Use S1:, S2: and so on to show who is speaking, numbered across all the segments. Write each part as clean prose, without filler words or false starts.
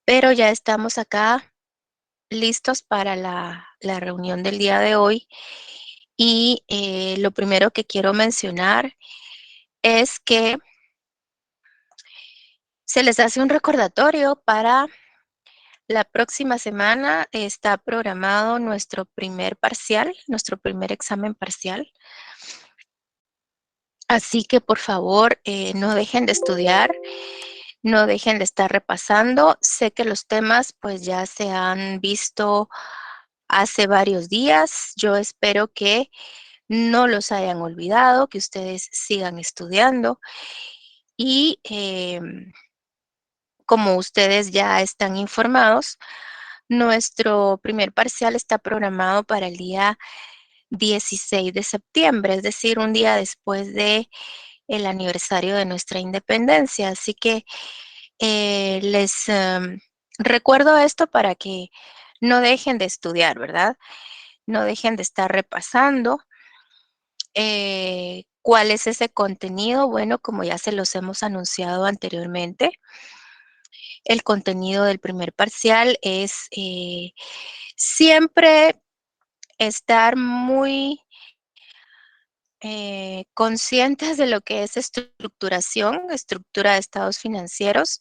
S1: pero ya estamos acá listos para la reunión del día de hoy. Y lo primero que quiero mencionar es que se les hace un recordatorio para la próxima semana. Está programado nuestro primer parcial, nuestro primer examen parcial. Así que por favor, no dejen de estudiar, no dejen de estar repasando. Sé que los temas pues ya se han visto hace varios días. Yo espero que no los hayan olvidado, que ustedes sigan estudiando y como ustedes ya están informados, nuestro primer parcial está programado para el día 16 de septiembre, es decir, un día después de el aniversario de nuestra independencia. Así que les recuerdo esto para que no dejen de estudiar, ¿verdad? No dejen de estar repasando. ¿Cuál es ese contenido? Bueno, como ya se los hemos anunciado anteriormente, el contenido del primer parcial es siempre estar muy conscientes de lo que es estructuración, estructura de estados financieros,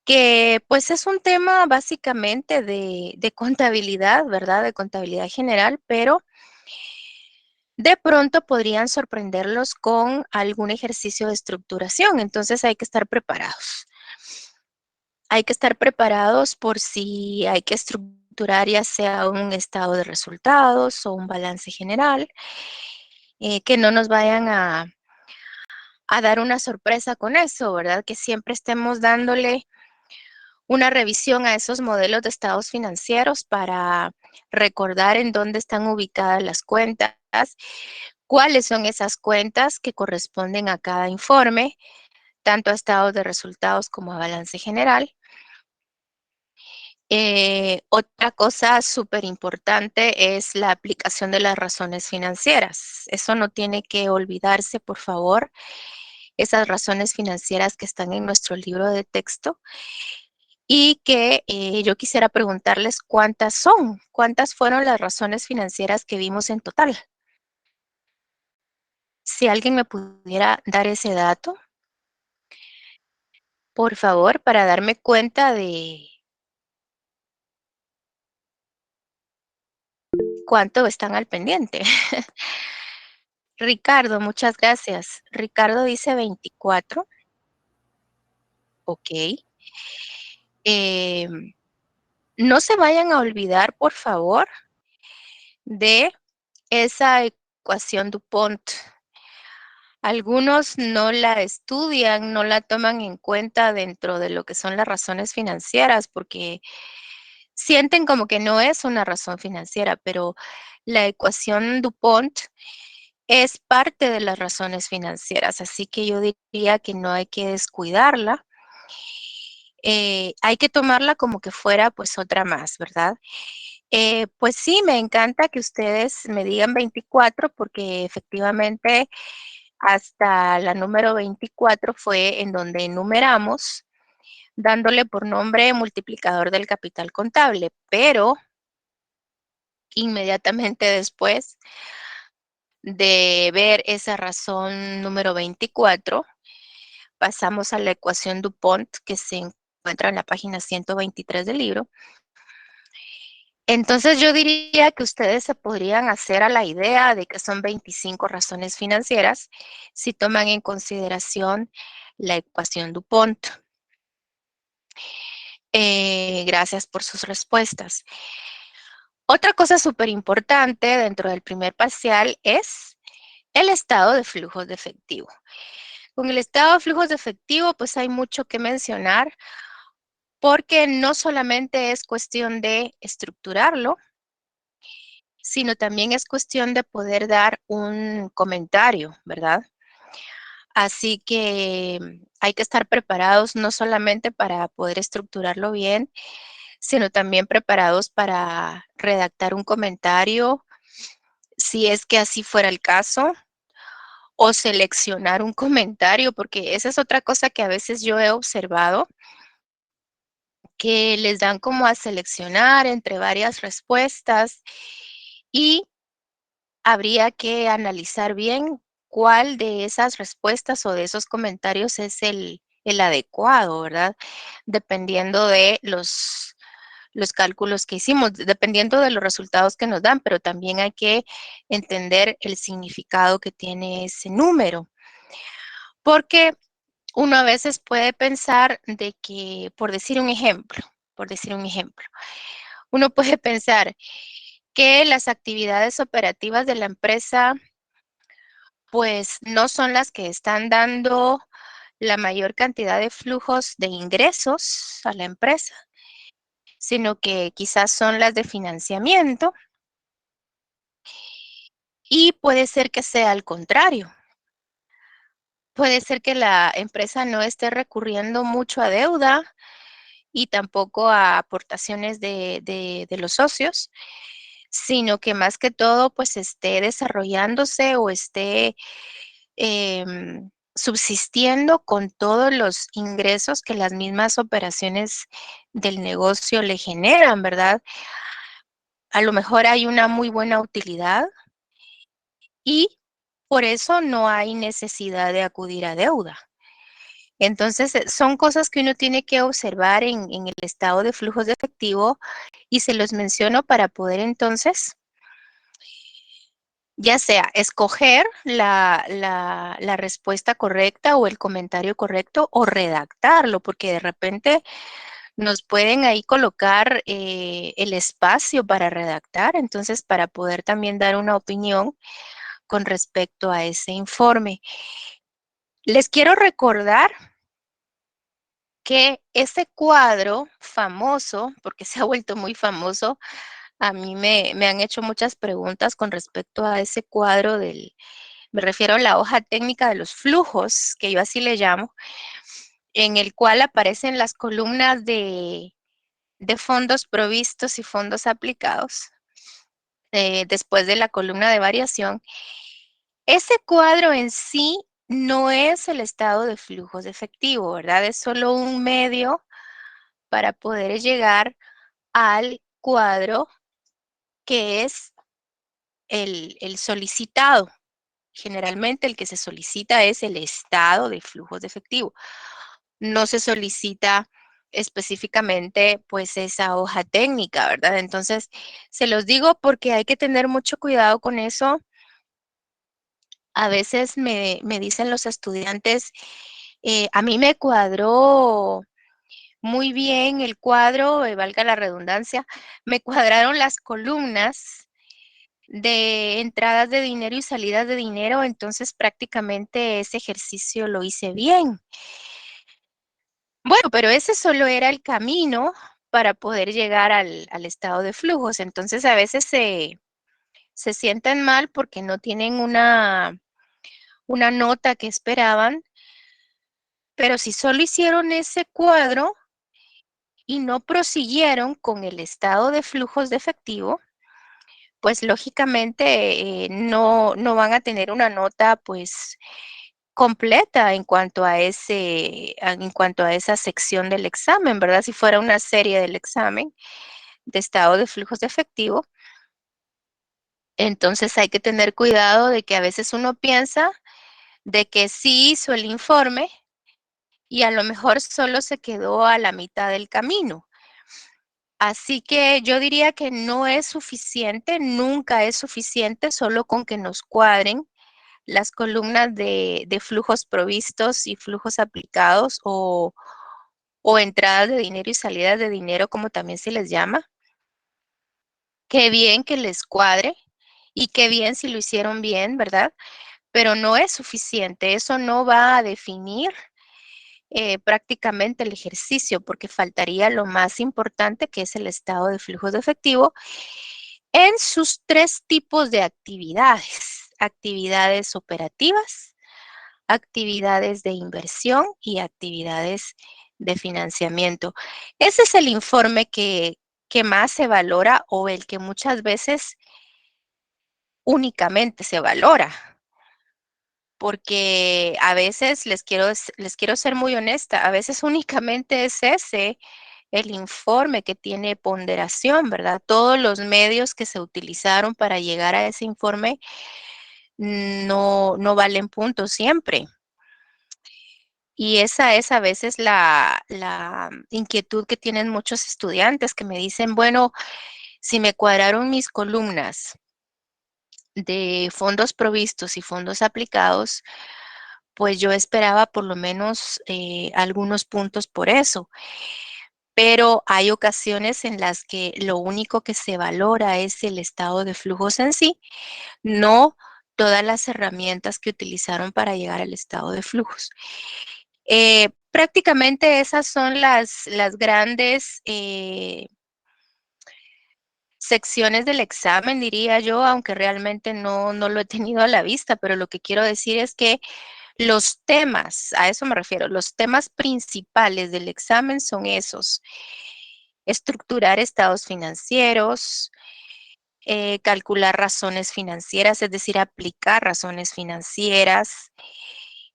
S1: que pues es un tema básicamente de contabilidad, ¿verdad? De contabilidad general, pero de pronto podrían sorprenderlos con algún ejercicio de estructuración, entonces hay que estar preparados. Hay que estar preparados por si hay que estructurar ya sea un estado de resultados o un balance general, que no nos vayan a dar una sorpresa con eso, ¿verdad? Que siempre estemos dándole una revisión a esos modelos de estados financieros para recordar en dónde están ubicadas las cuentas, cuáles son esas cuentas que corresponden a cada informe, tanto a estados de resultados como a balance general. Otra cosa súper importante es la aplicación de las razones financieras. Eso no tiene que olvidarse, por favor. Esas razones financieras que están en nuestro libro de texto y que yo quisiera preguntarles cuántas son, cuántas fueron las razones financieras que vimos en total. Si alguien me pudiera dar ese dato, por favor, para darme cuenta de cuánto están al pendiente. Ricardo, muchas gracias. Ricardo dice 24. Ok. Em, no se vayan a olvidar, por favor, de esa ecuación DuPont. Algunos no la estudian, no la toman en cuenta dentro de lo que son las razones financieras, porque sienten como que no es una razón financiera, pero la ecuación DuPont es parte de las razones financieras, así que yo diría que no hay que descuidarla. Hay que tomarla como que fuera pues otra más, ¿verdad? Pues sí, me encanta que ustedes me digan 24 porque efectivamente hasta la número 24 fue en donde enumeramos dándole por nombre multiplicador del capital contable, pero inmediatamente después de ver esa razón número 24, pasamos a la ecuación DuPont que se encuentra en la página 123 del libro. Entonces yo diría que ustedes se podrían hacer a la idea de que son 25 razones financieras si toman en consideración la ecuación DuPont. Gracias por sus respuestas. Otra cosa súper importante dentro del primer parcial es el estado de flujos de efectivo. Con el estado de flujos de efectivo, pues hay mucho que mencionar porque no solamente es cuestión de estructurarlo, sino también es cuestión de poder dar un comentario, ¿verdad? Así que hay que estar preparados no solamente para poder estructurarlo bien, sino también preparados para redactar un comentario, si es que así fuera el caso, o seleccionar un comentario, porque esa es otra cosa que a veces yo he observado, que les dan como a seleccionar entre varias respuestas y habría que analizar bien cuál de esas respuestas o de esos comentarios es el adecuado, ¿verdad? Dependiendo de los cálculos que hicimos, dependiendo de los resultados que nos dan, pero también hay que entender el significado que tiene ese número, porque uno a veces puede pensar de que, por decir un ejemplo, uno puede pensar que las actividades operativas de la empresa pues no son las que están dando la mayor cantidad de flujos de ingresos a la empresa, sino que quizás son las de financiamiento y puede ser que sea al contrario. Puede ser que la empresa no esté recurriendo mucho a deuda y tampoco a aportaciones de los socios, sino que más que todo pues esté desarrollándose o esté subsistiendo con todos los ingresos que las mismas operaciones del negocio le generan, ¿verdad? A lo mejor hay una muy buena utilidad y por eso no hay necesidad de acudir a deuda. Entonces, son cosas que uno tiene que observar en el estado de flujos de efectivo y se los menciono para poder entonces, ya sea escoger la respuesta correcta o el comentario correcto o redactarlo, porque de repente nos pueden ahí colocar el espacio para redactar, entonces para poder también dar una opinión con respecto a ese informe. Les quiero recordar que ese cuadro famoso, porque se ha vuelto muy famoso, a mí me han hecho muchas preguntas con respecto a ese cuadro me refiero a la hoja técnica de los flujos, que yo así le llamo, en el cual aparecen las columnas de fondos provistos y fondos aplicados, después de la columna de variación. Ese cuadro en sí no es el estado de flujos de efectivo, ¿verdad? Es solo un medio para poder llegar al cuadro que es el solicitado. Generalmente el que se solicita es el estado de flujos de efectivo. No se solicita específicamente pues esa hoja técnica, ¿verdad? Entonces, se los digo porque hay que tener mucho cuidado con eso. A veces me dicen los estudiantes, a mí me cuadró muy bien el cuadro, valga la redundancia, me cuadraron las columnas de entradas de dinero y salidas de dinero, entonces prácticamente ese ejercicio lo hice bien. Bueno, pero ese solo era el camino para poder llegar al estado de flujos. Entonces a veces se sienten mal porque no tienen una nota que esperaban, pero si solo hicieron ese cuadro y no prosiguieron con el estado de flujos de efectivo, pues lógicamente no van a tener una nota pues completa en cuanto a esa sección del examen, ¿verdad? Si fuera una serie del examen de estado de flujos de efectivo, entonces hay que tener cuidado de que a veces uno piensa de que sí hizo el informe y a lo mejor solo se quedó a la mitad del camino. Así que yo diría que no es suficiente, nunca es suficiente solo con que nos cuadren las columnas de flujos provistos y flujos aplicados o entradas de dinero y salidas de dinero, como también se les llama. Qué bien que les cuadre y qué bien si lo hicieron bien, ¿verdad? Pero no es suficiente, eso no va a definir prácticamente el ejercicio porque faltaría lo más importante que es el estado de flujos de efectivo en sus tres tipos de actividades, actividades operativas, actividades de inversión y actividades de financiamiento. Ese es el informe que más se valora o el que muchas veces únicamente se valora, porque a veces les quiero ser muy honesta, a veces únicamente es ese el informe que tiene ponderación, ¿verdad? Todos los medios que se utilizaron para llegar a ese informe no valen puntos siempre. Y esa es a veces la inquietud que tienen muchos estudiantes que me dicen, bueno, si me cuadraron mis columnas de fondos provistos y fondos aplicados, pues yo esperaba por lo menos algunos puntos por eso. Pero hay ocasiones en las que lo único que se valora es el estado de flujos en sí, no todas las herramientas que utilizaron para llegar al estado de flujos. Prácticamente esas son las grandes secciones del examen, diría yo, aunque realmente no lo he tenido a la vista, pero lo que quiero decir es que los temas, a eso me refiero, los temas principales del examen son esos: estructurar estados financieros, calcular razones financieras, es decir, aplicar razones financieras,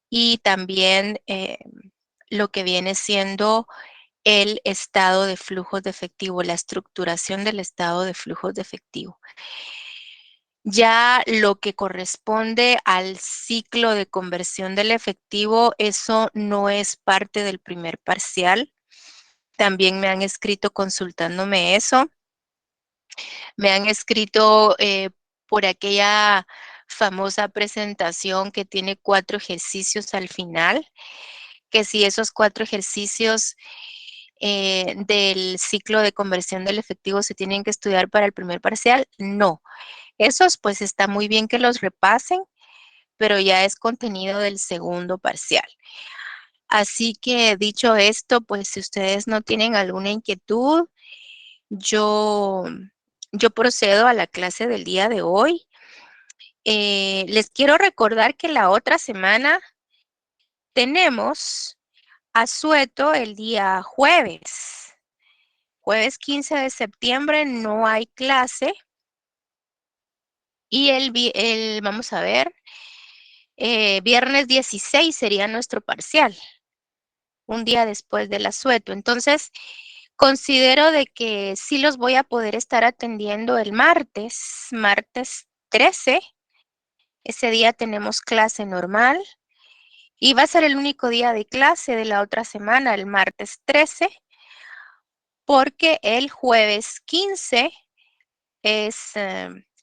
S1: y también lo que viene siendo el estado de flujos de efectivo, la estructuración del estado de flujos de efectivo. Ya lo que corresponde al ciclo de conversión del efectivo, eso no es parte del primer parcial. También me han escrito consultándome eso. Me han escrito por aquella famosa presentación que tiene 4 ejercicios al final, que si esos 4 ejercicios del ciclo de conversión del efectivo se tienen que estudiar para el primer parcial. No, esos pues está muy bien que los repasen, pero ya es contenido del segundo parcial. Así que dicho esto, pues si ustedes no tienen alguna inquietud, yo, yo procedo a la clase del día de hoy. Les quiero recordar que la otra semana tenemos asueto el día jueves. Jueves 15 de septiembre no hay clase. Y vamos a ver, viernes 16 sería nuestro parcial, un día después del asueto. Entonces, considero de que sí los voy a poder estar atendiendo el martes 13. Ese día tenemos clase normal y va a ser el único día de clase de la otra semana, el martes 13, porque el jueves 15 es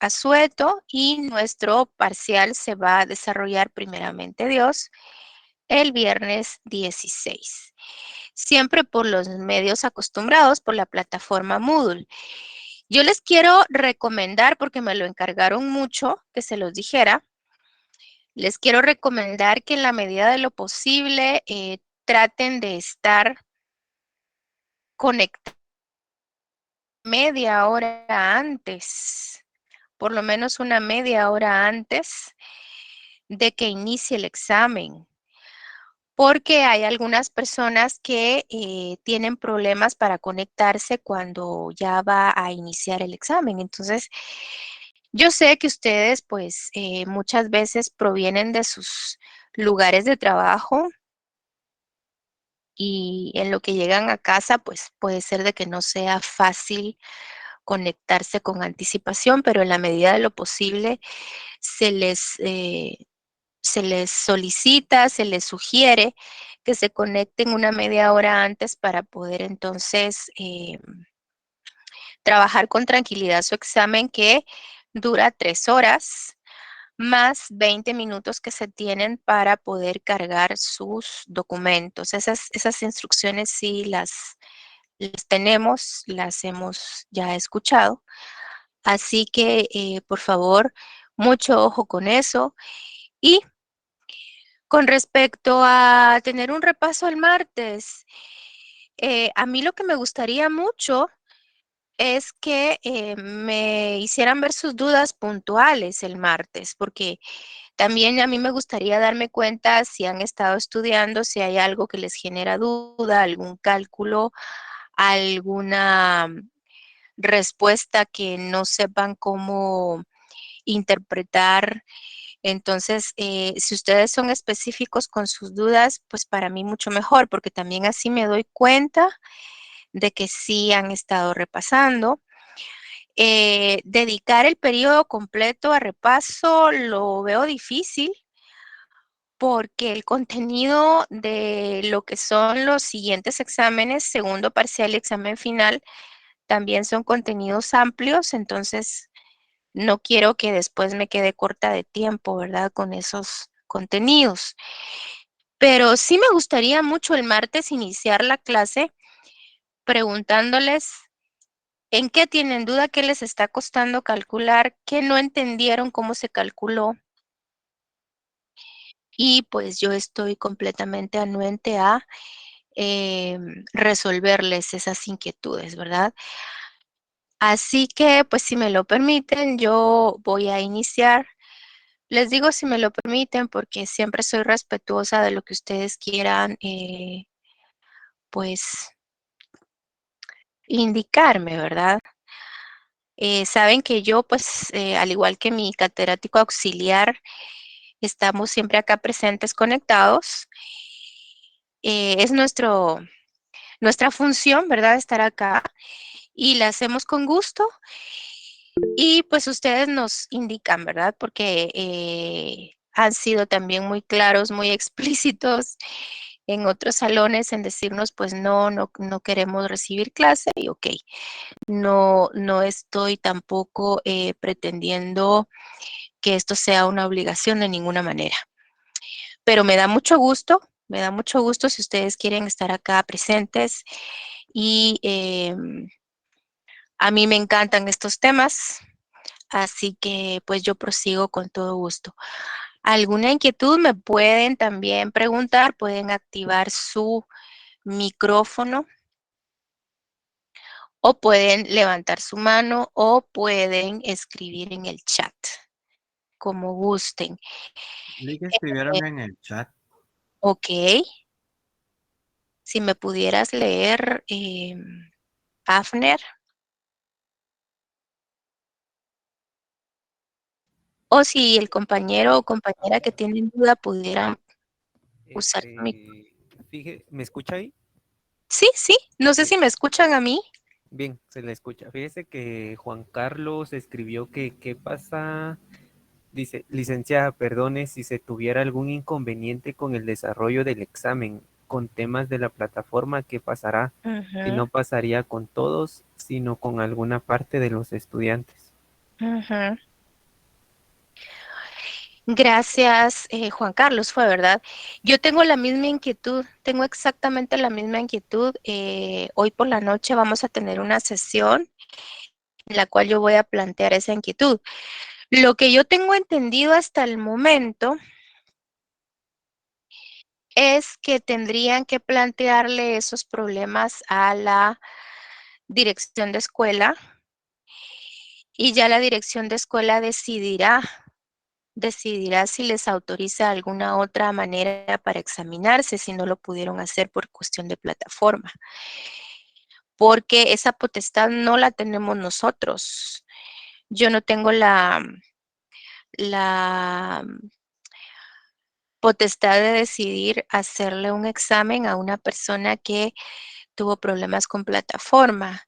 S1: asueto y nuestro parcial se va a desarrollar primeramente Dios el viernes 16. Siempre por los medios acostumbrados, por la plataforma Moodle. Yo les quiero recomendar, porque me lo encargaron mucho, que se los dijera, les quiero recomendar que en la medida de lo posible traten de estar conectados media hora antes, por lo menos una media hora antes de que inicie el examen, porque hay algunas personas que tienen problemas para conectarse cuando ya va a iniciar el examen. Entonces, yo sé que ustedes, pues, muchas veces provienen de sus lugares de trabajo y en lo que llegan a casa, pues puede ser de que no sea fácil conectarse con anticipación, pero en la medida de lo posible se les, se les solicita, se les sugiere que se conecten una media hora antes para poder entonces trabajar con tranquilidad su examen, que dura 3 horas más 20 minutos que se tienen para poder cargar sus documentos. Esas instrucciones sí las tenemos, las hemos ya escuchado. Así que, por favor, mucho ojo con eso. Y con respecto a tener un repaso el martes, a mí lo que me gustaría mucho es que me hicieran ver sus dudas puntuales el martes, porque también a mí me gustaría darme cuenta si han estado estudiando, si hay algo que les genera duda, algún cálculo, alguna respuesta que no sepan cómo interpretar. Entonces, si ustedes son específicos con sus dudas, pues para mí mucho mejor, porque también así me doy cuenta de que sí han estado repasando. Dedicar el periodo completo a repaso lo veo difícil porque el contenido de lo que son los siguientes exámenes, segundo parcial y examen final, también son contenidos amplios, entonces no quiero que después me quede corta de tiempo, ¿verdad? Con esos contenidos. Pero sí me gustaría mucho el martes iniciar la clase preguntándoles en qué tienen duda, qué les está costando calcular, qué no entendieron cómo se calculó. Y pues yo estoy completamente anuente a resolverles esas inquietudes, ¿verdad? Así que, pues si me lo permiten, yo voy a iniciar. Les digo si me lo permiten porque siempre soy respetuosa de lo que ustedes quieran, pues indicarme, ¿verdad? Saben que yo, pues, al igual que mi catedrático auxiliar, estamos siempre acá presentes, conectados. Es nuestra función, ¿verdad? Estar acá y la hacemos con gusto. Y pues ustedes nos indican, ¿verdad? Porque han sido también muy claros, muy explícitos en otros salones en decirnos, pues no queremos recibir clase y ok, no estoy tampoco pretendiendo que esto sea una obligación de ninguna manera. Pero me da mucho gusto si ustedes quieren estar acá presentes y a mí me encantan estos temas, así que pues yo prosigo con todo gusto. ¿Alguna inquietud? Me pueden también preguntar, pueden activar su micrófono o pueden levantar su mano o pueden escribir en el chat, como gusten.
S2: Vi que escribieron en el chat.
S1: Ok, si me pudieras leer, Afner, o si el compañero o compañera que tienen duda pudieran usar su micrófono.
S3: Este, ¿me escucha ahí?
S1: Sí, sí, no sé
S3: Sí,
S1: si me escuchan a mí.
S3: bien, se le escucha. Fíjese que Juan Carlos escribió que qué pasa, dice, licenciada, perdone si se tuviera algún inconveniente con el desarrollo del examen, con temas de la plataforma, ¿qué pasará? Si
S1: Ujú,
S3: no pasaría con todos, sino con alguna parte de los estudiantes.
S1: ujú. Gracias, Juan Carlos, fue verdad. Yo tengo la misma inquietud, tengo exactamente la misma inquietud. Hoy por la noche vamos a tener una sesión en la cual yo voy a plantear esa inquietud. Lo que yo tengo entendido hasta el momento es que tendrían que plantearle esos problemas a la dirección de escuela y ya la dirección de escuela decidirá si les autoriza alguna otra manera para examinarse, si no lo pudieron hacer por cuestión de plataforma, porque esa potestad no la tenemos nosotros. Yo no tengo la potestad de decidir hacerle un examen a una persona que tuvo problemas con plataforma.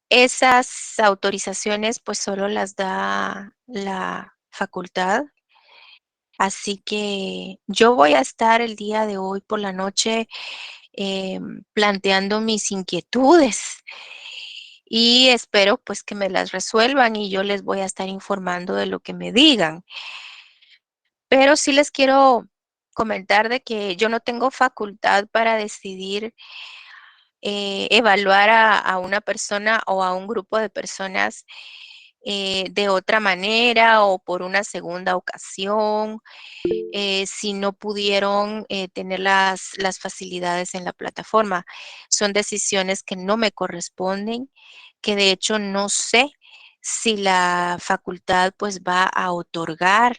S1: Esas autorizaciones pues solo las da la facultad. Así que yo voy a estar el día de hoy por la noche planteando mis inquietudes y espero pues que me las resuelvan y yo les voy a estar informando de lo que me digan. Pero sí les quiero comentar de que yo no tengo facultad para decidir evaluar a una persona o a un grupo de personas de otra manera o por una segunda ocasión, si no pudieron tener las facilidades en la plataforma. Son decisiones que no me corresponden, que de hecho no sé si la facultad pues va a otorgar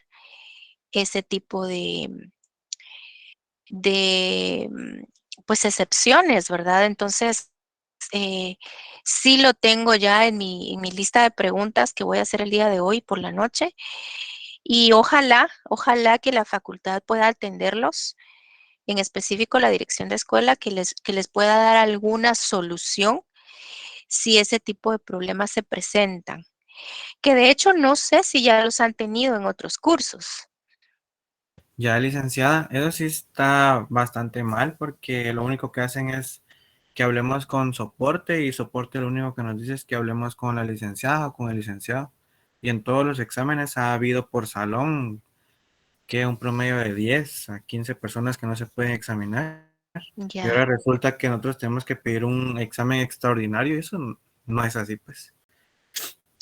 S1: ese tipo de pues excepciones, ¿verdad? Entonces, eh, sí lo tengo ya en mi lista de preguntas que voy a hacer el día de hoy por la noche y ojalá que la facultad pueda atenderlos en específico la dirección de escuela, que les pueda dar alguna solución si ese tipo de problemas se presentan. Que de hecho no sé si ya los han tenido en otros cursos.
S2: Ya, licenciada, eso sí está bastante mal porque lo único que hacen es que hablemos con soporte y soporte lo único que nos dice es que hablemos con la licenciada o con el licenciado. Y en todos los exámenes ha habido por salón que un promedio de 10 a 15 personas que no se pueden examinar. Y ahora
S1: Ya.
S2: resulta que nosotros tenemos que pedir un examen extraordinario y eso no es así, pues.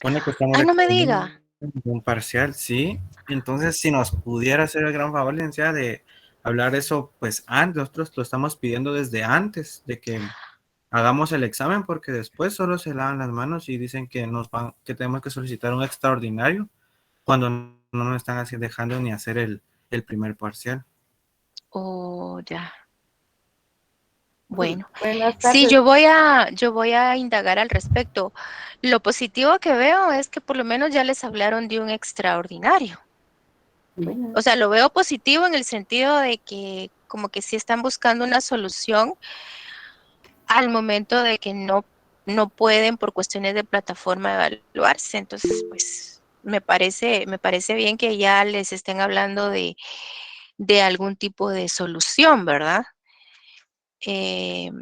S2: Pone que estamos
S1: Ay, no me
S2: exponiendo
S1: diga.
S2: un parcial, sí. Entonces, si nos pudiera hacer el gran favor, licenciada, de hablar eso, pues antes, nosotros lo estamos pidiendo desde antes de que hagamos el examen, porque después solo se lavan las manos y dicen que que tenemos que solicitar un extraordinario cuando no nos están así dejando ni hacer el primer parcial.
S1: Oh, ya. Bueno,
S4: Buenas
S1: sí,
S4: tardes.
S1: yo voy a indagar al respecto. Lo positivo que veo es que por lo menos ya les hablaron de un extraordinario.
S4: Buenas.
S1: O sea, lo veo positivo en el sentido de que como que sí están buscando una solución al momento de que no pueden por cuestiones de plataforma evaluarse. Entonces, pues me parece bien que ya les estén hablando de algún tipo de solución, ¿verdad? Pero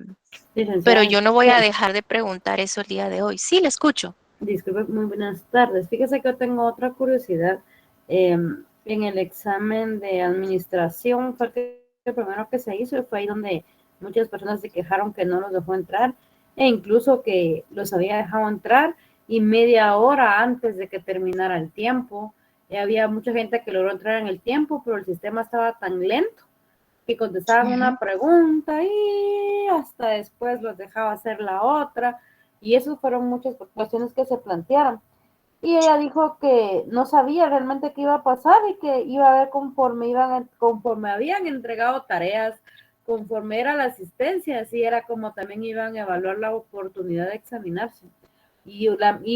S4: Licenciada,
S1: yo no voy a dejar de preguntar eso el día de hoy. Sí, le escucho.
S4: disculpe, muy buenas tardes. Fíjese que yo tengo otra curiosidad. En el examen de administración fue el primero que se hizo y fue ahí donde muchas personas se quejaron que no los dejó entrar e incluso que los había dejado entrar y media hora antes de que terminara el tiempo. Había mucha gente que logró entrar en el tiempo, pero el sistema estaba tan lento que contestaban
S1: Ujú.
S4: una pregunta y hasta después los dejaba hacer la otra. Y esas fueron muchas cuestiones que se plantearon. Y ella dijo que no sabía realmente qué iba a pasar y que iba a ver conforme habían entregado tareas, conforme era la asistencia, así era como también iban a evaluar la oportunidad de examinarse. Y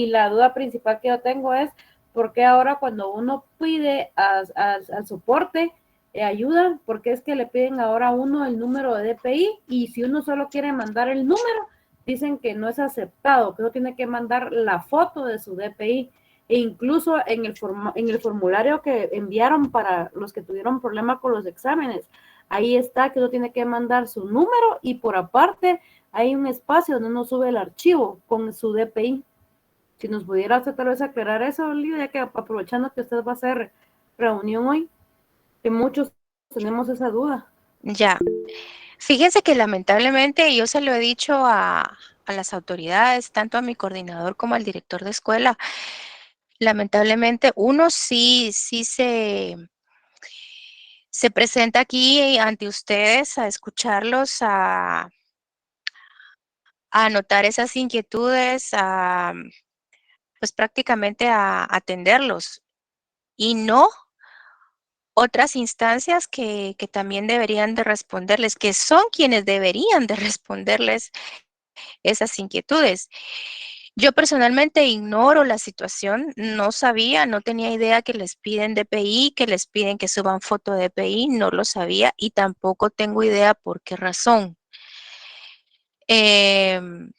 S4: la duda principal que yo tengo es, ¿por qué ahora cuando uno pide al soporte ayuda? ¿Por qué es que le piden ahora a uno el número de DPI? Y si uno solo quiere mandar el número, dicen que no es aceptado, que uno tiene que mandar la foto de su DPI. E incluso en el formulario que enviaron para los que tuvieron problema con los exámenes, ahí está que uno tiene que mandar su número y por aparte hay un espacio donde uno sube el archivo con su DPI. Si nos pudiera hacer tal vez aclarar eso, Lidia, ya que aprovechando que usted va a hacer reunión hoy, que muchos tenemos esa duda.
S1: Ya. Fíjense que lamentablemente yo se lo he dicho a las autoridades, tanto a mi coordinador como al director de escuela. Lamentablemente, uno sí se presenta aquí ante ustedes a escucharlos, a anotar esas inquietudes, pues prácticamente a atenderlos. Y no otras instancias que también deberían de responderles, que son quienes deberían de responderles esas inquietudes. Yo personalmente ignoro la situación, no sabía, no tenía idea que les piden DPI, que les piden que suban foto de DPI, no lo sabía y tampoco tengo idea por qué razón. Em,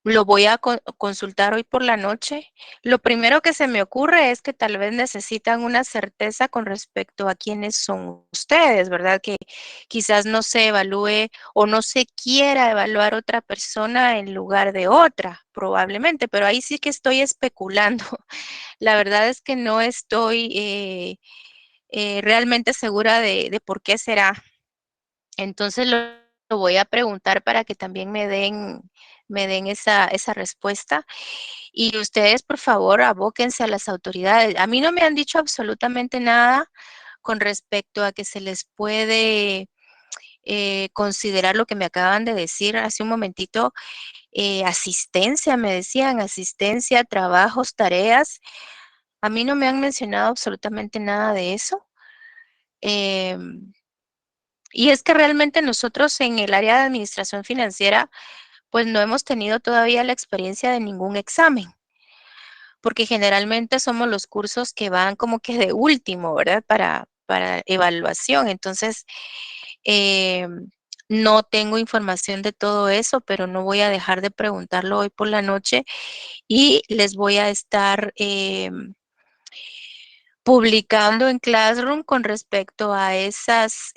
S1: lo voy a consultar hoy por la noche. Lo primero que se me ocurre es que tal vez necesitan una certeza con respecto a quiénes son ustedes, ¿verdad? Que quizás no se evalúe o no se quiera evaluar otra persona en lugar de otra, probablemente, pero ahí sí que estoy especulando. La verdad es que no estoy realmente segura de por qué será. Entonces lo voy a preguntar para que también me den esa respuesta. Y ustedes, por favor, abóquense a las autoridades. A mí no me han dicho absolutamente nada con respecto a que se les puede considerar lo que me acaban de decir hace un momentito, asistencia, me decían, asistencia, trabajos, tareas. A mí no me han mencionado absolutamente nada de eso. Em, y es que realmente nosotros en el área de administración financiera, pues no hemos tenido todavía la experiencia de ningún examen, porque generalmente somos los cursos que van como que de último, ¿verdad? Para evaluación. Entonces, Eh, no tengo información de todo eso, pero no voy a dejar de preguntarlo hoy por la noche y les voy a estar publicando en Classroom con respecto a esas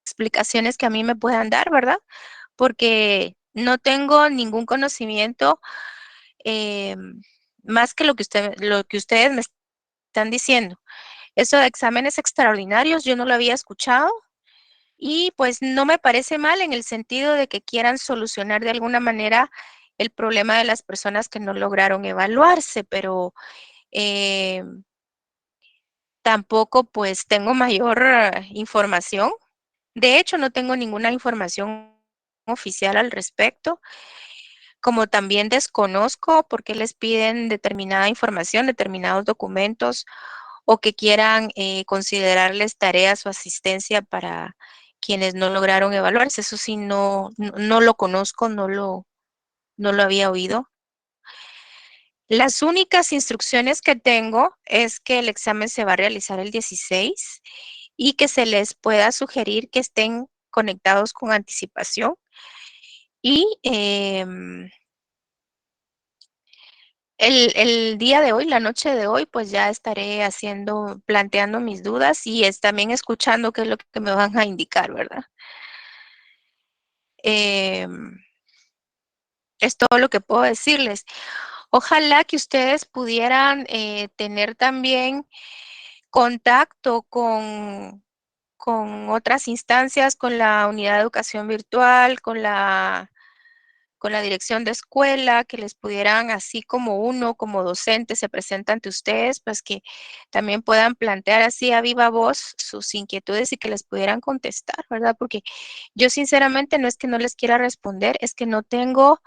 S1: explicaciones que a mí me puedan dar, ¿verdad? Porque no tengo ningún conocimiento eh, más que lo que ustedes me están diciendo. Eso de exámenes extraordinarios, yo no lo había escuchado y pues no me parece mal en el sentido de que quieran solucionar de alguna manera el problema de las personas que no lograron evaluarse, pero eh, tampoco pues tengo mayor información. De hecho, no tengo ninguna información oficial al respecto, como también desconozco por qué les piden determinada información, determinados documentos o que quieran considerarles tareas o asistencia para quienes no lograron evaluarse. Eso sí, no lo conozco, no lo había oído. Las únicas instrucciones que tengo es que el examen se va a realizar el 16 y que se les pueda sugerir que estén conectados con anticipación. Y el día de hoy, la noche de hoy, pues ya estaré planteando mis dudas y también escuchando qué es lo que me van a indicar, ¿verdad? Es todo lo que puedo decirles. Ojalá que ustedes pudieran tener también contacto con otras instancias, con la unidad de educación virtual, con la dirección de escuela, que les pudieran, así como uno, como docente, se presenta ante ustedes, pues que también puedan plantear así a viva voz sus inquietudes y que les pudieran contestar, ¿verdad? Porque yo sinceramente no es que no les quiera responder, es que no tengo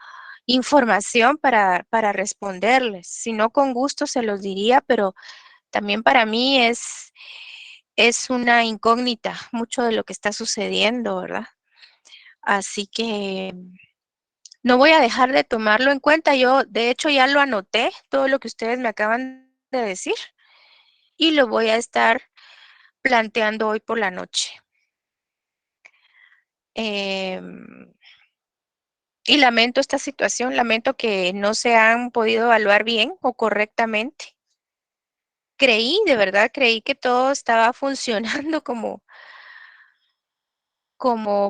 S1: información para responderles. Si no, con gusto se los diría, pero también para mí es una incógnita mucho de lo que está sucediendo, ¿verdad? Así que no voy a dejar de tomarlo en cuenta. Yo, de hecho, ya lo anoté, todo lo que ustedes me acaban de decir, y lo voy a estar planteando hoy por la noche. Y lamento esta situación, lamento que no se han podido evaluar bien o correctamente. De verdad creí que todo estaba funcionando como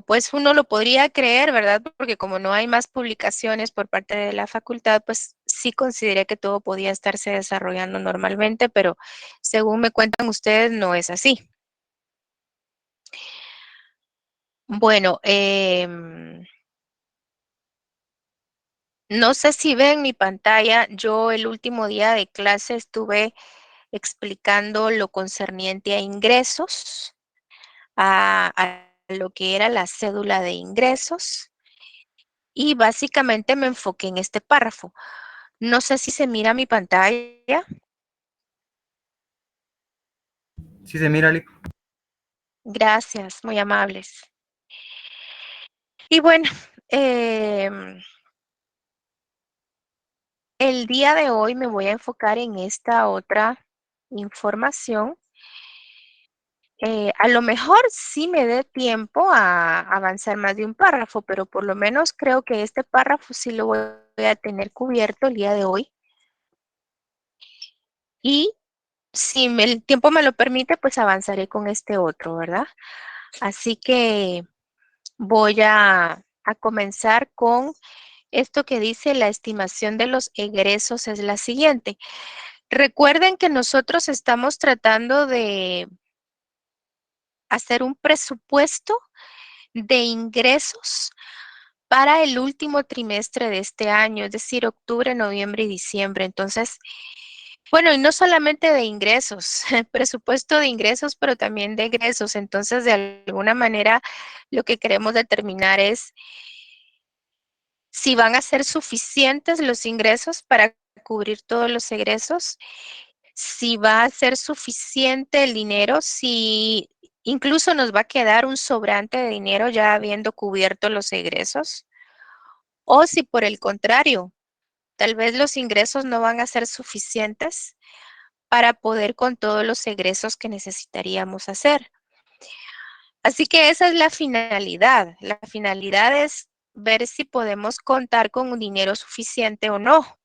S1: pues uno lo podría creer, ¿verdad? Porque como no hay más publicaciones por parte de la facultad, pues sí consideré que todo podía estarse desarrollando normalmente, pero según me cuentan ustedes, no es así. Bueno, no sé si ven mi pantalla, yo el último día de clase estuve explicando lo concerniente a ingresos, a lo que era la cédula de ingresos. Y básicamente me enfoqué en este párrafo. No sé si se mira mi pantalla.
S2: Sí se mira, Ali.
S1: Gracias, muy amables. Y bueno, el día de hoy me voy a enfocar en esta otra información. A lo mejor sí me dé tiempo a avanzar más de un párrafo, pero por lo menos creo que este párrafo sí lo voy a tener cubierto el día de hoy. Y si el tiempo me lo permite, pues avanzaré con este otro, ¿verdad? Así que voy a comenzar con esto que dice: la estimación de los egresos es la siguiente. Recuerden que nosotros estamos tratando de hacer un presupuesto de ingresos para el último trimestre de este año, es decir, octubre, noviembre y diciembre. Entonces, bueno, y no solamente de ingresos, presupuesto de ingresos, pero también de egresos. Entonces, de alguna manera, lo que queremos determinar es si van a ser suficientes los ingresos para cubrir todos los egresos, si va a ser suficiente el dinero, si incluso nos va a quedar un sobrante de dinero ya habiendo cubierto los egresos, o si por el contrario, tal vez los ingresos no van a ser suficientes para poder con todos los egresos que necesitaríamos hacer. Así que esa es la finalidad. La finalidad es ver si podemos contar con un dinero suficiente o no.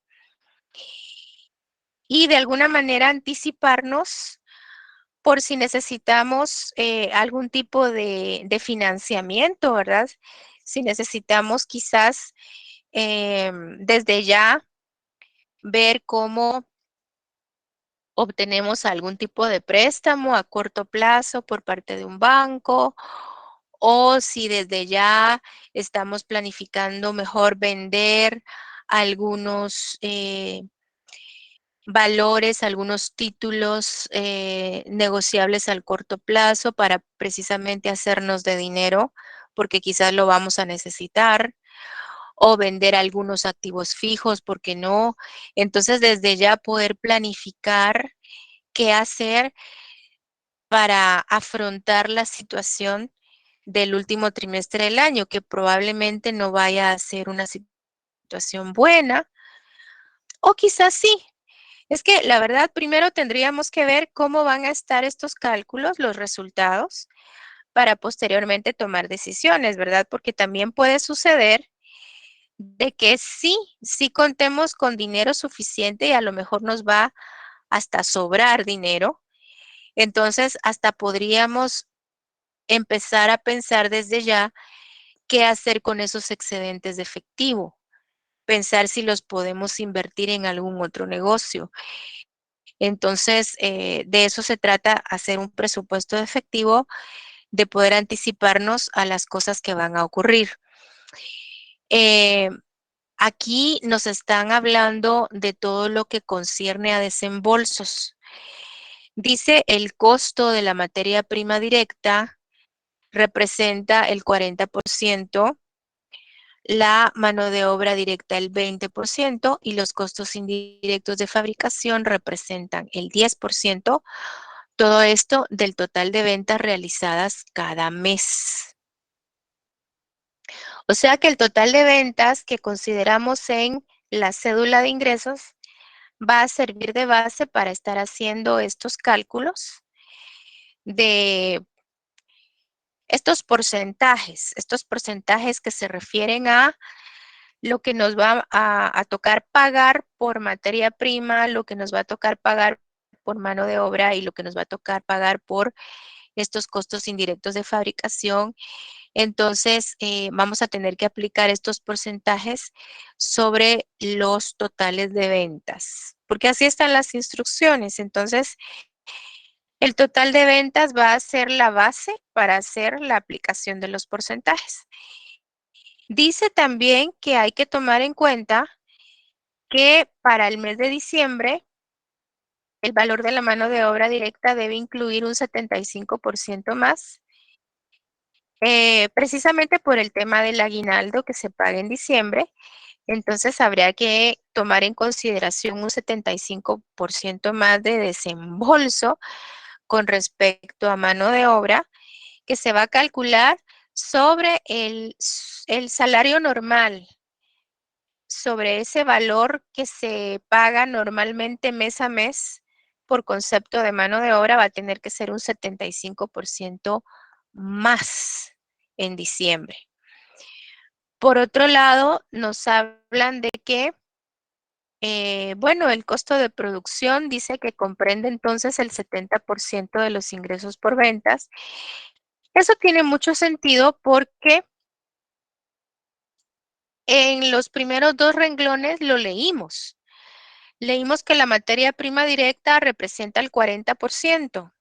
S1: Y de alguna manera anticiparnos por si necesitamos algún tipo de financiamiento, ¿verdad? Si necesitamos quizás desde ya ver cómo obtenemos algún tipo de préstamo a corto plazo por parte de un banco, o si desde ya estamos planificando mejor vender algunos valores, algunos títulos negociables al corto plazo para precisamente hacernos de dinero, porque quizás lo vamos a necesitar, o vender algunos activos fijos, porque no. Entonces, desde ya poder planificar qué hacer para afrontar la situación del último trimestre del año, que probablemente no vaya a ser una situación buena, o quizás sí. Es que la verdad, primero tendríamos que ver cómo van a estar estos cálculos, los resultados, para posteriormente tomar decisiones, ¿verdad? Porque también puede suceder de que sí contemos con dinero suficiente y a lo mejor nos va hasta sobrar dinero. Entonces, hasta podríamos empezar a pensar desde ya qué hacer con esos excedentes de efectivo, pensar si los podemos invertir en algún otro negocio. Entonces, de eso se trata, hacer un presupuesto de efectivo, de poder anticiparnos a las cosas que van a ocurrir. Eh, Aquí nos están hablando de todo lo que concierne a desembolsos. Dice el costo de la materia prima directa representa el 40%, la mano de obra directa el 20% y los costos indirectos de fabricación representan el 10%, todo esto del total de ventas realizadas cada mes. O sea que el total de ventas que consideramos en la cédula de ingresos va a servir de base para estar haciendo estos cálculos de estos porcentajes que se refieren a lo que nos va a tocar pagar por materia prima, lo que nos va a tocar pagar por mano de obra y lo que nos va a tocar pagar por estos costos indirectos de fabricación. Entonces, vamos a tener que aplicar estos porcentajes sobre los totales de ventas, porque así están las instrucciones. Entonces, el total de ventas va a ser la base para hacer la aplicación de los porcentajes. Dice también que hay que tomar en cuenta que para el mes de diciembre, el valor de la mano de obra directa debe incluir un 75% más, precisamente por el tema del aguinaldo que se paga en diciembre. Entonces, habría que tomar en consideración un 75% más de desembolso con respecto a mano de obra, que se va a calcular sobre el salario normal, sobre ese valor que se paga normalmente mes a mes por concepto de mano de obra, va a tener que ser un 75% más en diciembre. Por otro lado, nos hablan de que, bueno, el costo de producción dice que comprende entonces el 70% de los ingresos por ventas. Eso tiene mucho sentido porque en los primeros dos renglones lo leímos. Leímos que la materia prima directa representa el 40%,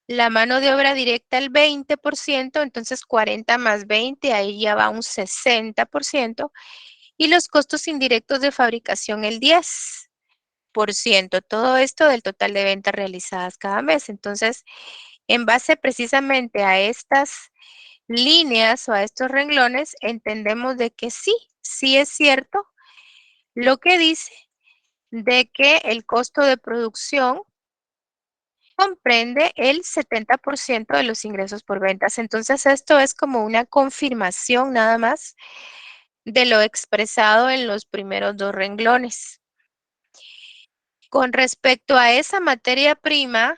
S1: la mano de obra directa el 20%, entonces 40 más 20, ahí ya va un 60%, y los costos indirectos de fabricación el 10%, todo esto del total de ventas realizadas cada mes. Entonces, en base precisamente a estas líneas o a estos renglones, entendemos de que sí es cierto lo que dice de que el costo de producción comprende el 70% de los ingresos por ventas. Entonces, esto es como una confirmación nada más de lo expresado en los primeros dos renglones. Con respecto a esa materia prima,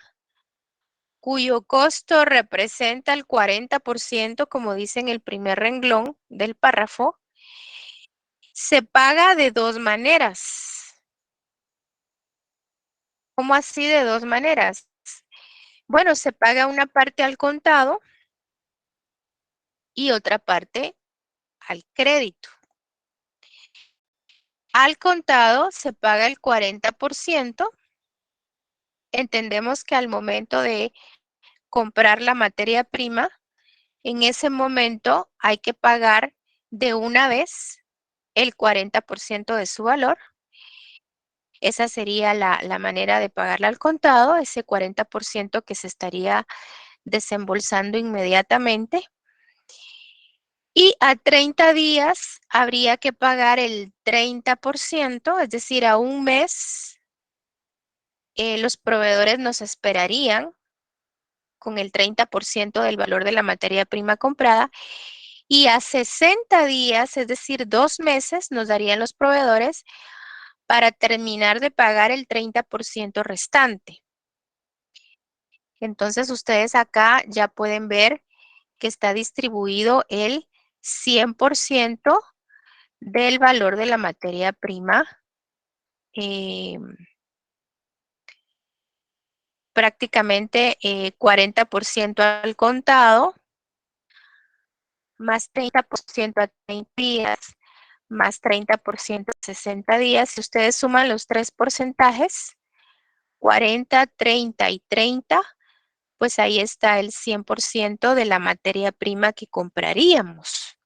S1: cuyo costo representa el 40%, como dice en el primer renglón del párrafo, se paga de dos maneras. ¿Cómo así de dos maneras? Bueno, se paga una parte al contado y otra parte al crédito. Al contado se paga el 40%. Entendemos que al momento de comprar la materia prima, en ese momento hay que pagar de una vez el 40% de su valor. Esa sería la manera de pagarla al contado, ese 40% que se estaría desembolsando inmediatamente. Y a 30 días habría que pagar el 30%, es decir, a un mes los proveedores nos esperarían con el 30% del valor de la materia prima comprada y a 60 días, es decir, 2 meses, nos darían los proveedores para terminar de pagar el 30% restante. Entonces, ustedes acá ya pueden ver que está distribuido el 100% del valor de la materia prima, prácticamente 40% al contado, más 30% a 30 días, más 30% a 60 días. Si ustedes suman los tres porcentajes, 40, 30 y 30, pues ahí está el 100% de la materia prima que compraríamos.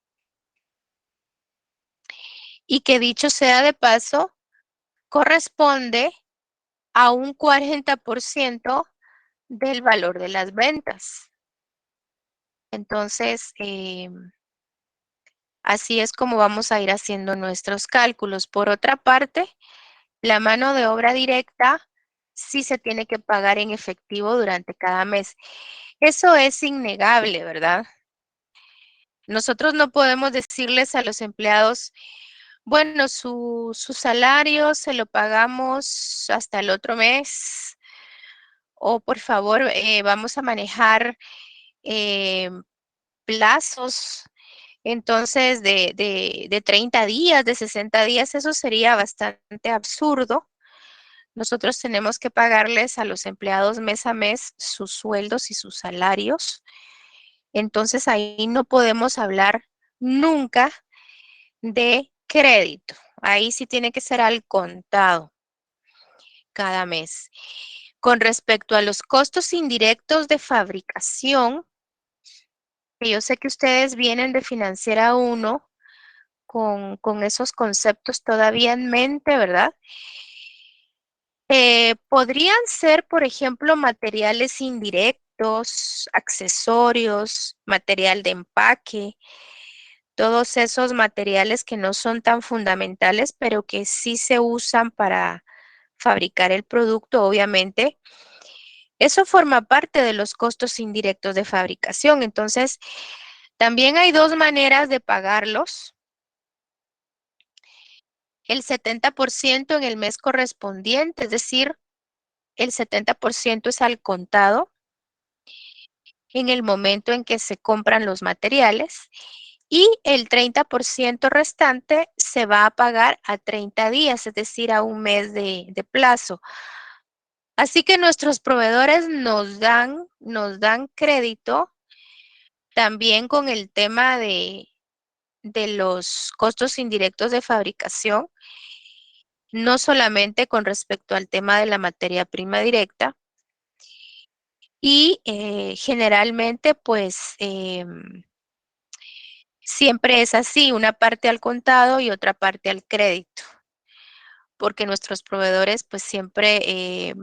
S1: Y que dicho sea de paso, corresponde a un 40% del valor de las ventas. Entonces, así es como vamos a ir haciendo nuestros cálculos. Por otra parte, la mano de obra directa sí se tiene que pagar en efectivo durante cada mes. Eso es innegable, ¿verdad? Nosotros no podemos decirles a los empleados, bueno, su salario se lo pagamos hasta el otro mes, o por favor, vamos a manejar plazos, entonces de 30 días, de 60 días, eso sería bastante absurdo. Nosotros tenemos que pagarles a los empleados mes a mes sus sueldos y sus salarios. Entonces ahí no podemos hablar nunca de crédito. Ahí sí tiene que ser al contado cada mes. Con respecto a los costos indirectos de fabricación, que yo sé que ustedes vienen de Financiera 1 con esos conceptos todavía en mente, ¿verdad? Podrían ser, por ejemplo, materiales indirectos, accesorios, material de empaque, todos esos materiales que no son tan fundamentales, pero que sí se usan para fabricar el producto, obviamente. Eso forma parte de los costos indirectos de fabricación. Entonces, también hay dos maneras de pagarlos. El 70% en el mes correspondiente, es decir, el 70% es al contado en el momento en que se compran los materiales y el 30% restante se va a pagar a 30 días, es decir, a un mes de plazo. Así que nuestros proveedores nos dan crédito también con el tema de los costos indirectos de fabricación, no solamente con respecto al tema de la materia prima directa. Y generalmente, pues, siempre es así, una parte al contado y otra parte al crédito, porque nuestros proveedores, pues, siempre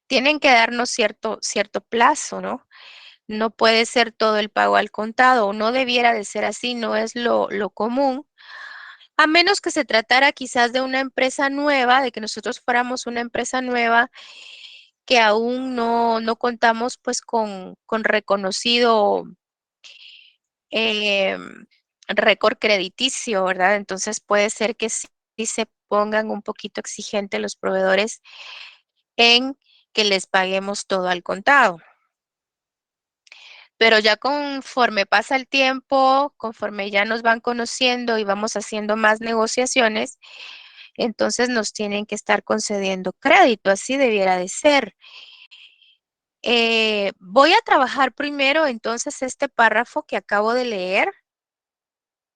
S1: tienen que darnos cierto plazo, ¿no? No puede ser todo el pago al contado, o no debiera de ser así, no es lo común, a menos que se tratara quizás de una empresa nueva, de que nosotros fuéramos una empresa nueva que aún no contamos pues con reconocido récord crediticio, ¿verdad? Entonces puede ser que sí se pongan un poquito exigentes los proveedores en que les paguemos todo al contado. Pero ya conforme pasa el tiempo, conforme ya nos van conociendo y vamos haciendo más negociaciones, entonces nos tienen que estar concediendo crédito, así debiera de ser. Voy a trabajar primero entonces este párrafo que acabo de leer,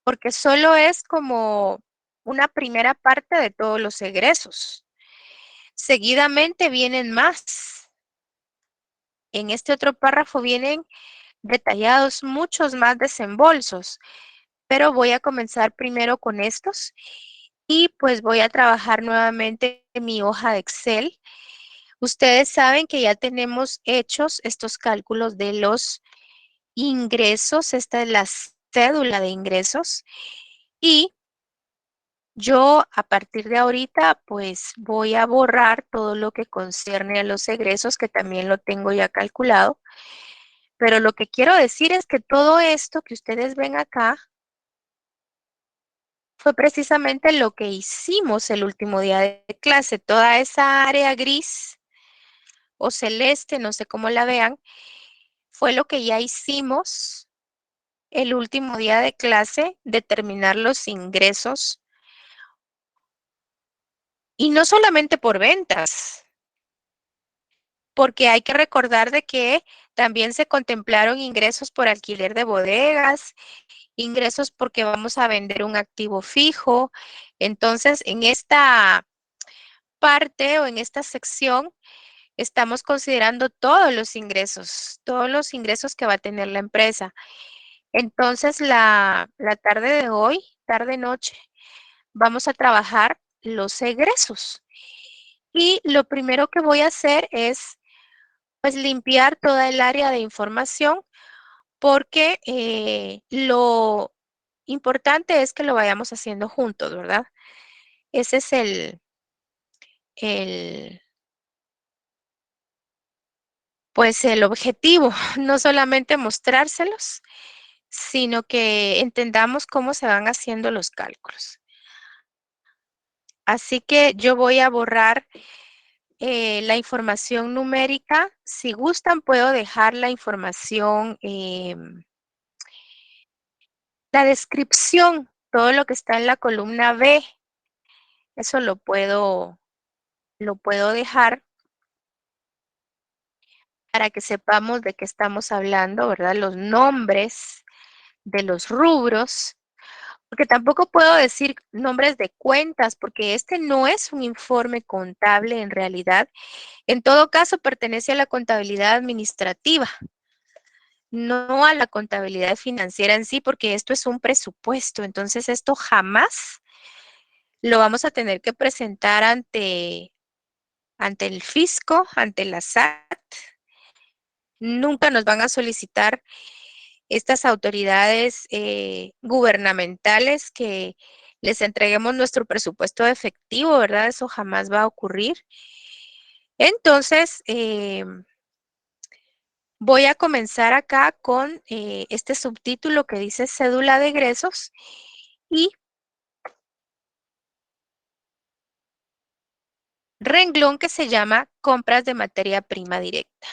S1: porque solo es como una primera parte de todos los egresos. Seguidamente vienen más. En este otro párrafo vienen detallados muchos más desembolsos, pero voy a comenzar primero con estos y pues voy a trabajar nuevamente en mi hoja de Excel. Ustedes saben que ya tenemos hechos estos cálculos de los ingresos. Esta es la cédula de ingresos y yo a partir de ahorita pues voy a borrar todo lo que concierne a los egresos, que también lo tengo ya calculado. Pero lo que quiero decir es que todo esto que ustedes ven acá fue precisamente lo que hicimos el último día de clase. Toda esa área gris o celeste, no sé cómo la vean, fue lo que ya hicimos el último día de clase, determinar los ingresos. Y no solamente por ventas, porque hay que recordar de que también se contemplaron ingresos por alquiler de bodegas, ingresos porque vamos a vender un activo fijo. Entonces, en esta parte o en esta sección estamos considerando todos los ingresos que va a tener la empresa. Entonces, la tarde de hoy, tarde-noche, vamos a trabajar los egresos. Y lo primero que voy a hacer es, pues, limpiar toda el área de información porque lo importante es que lo vayamos haciendo juntos, ¿verdad? Ese es el, pues el objetivo, no solamente mostrárselos, sino que entendamos cómo se van haciendo los cálculos. Así que yo voy a borrar la información numérica. Si gustan, puedo dejar la información, la descripción, todo lo que está en la columna B. Eso lo puedo dejar para que sepamos de qué estamos hablando, ¿verdad? Los nombres de los rubros, porque tampoco puedo decir nombres de cuentas, porque este no es un informe contable en realidad. En todo caso, pertenece a la contabilidad administrativa, no a la contabilidad financiera en sí, porque esto es un presupuesto. Entonces, esto jamás lo vamos a tener que presentar ante el fisco, ante la SAT. Nunca nos van a solicitar estas autoridades gubernamentales que les entreguemos nuestro presupuesto efectivo, ¿verdad? Eso jamás va a ocurrir. Entonces, voy a comenzar acá con este subtítulo que dice cédula de egresos y renglón que se llama compras de materia prima directa.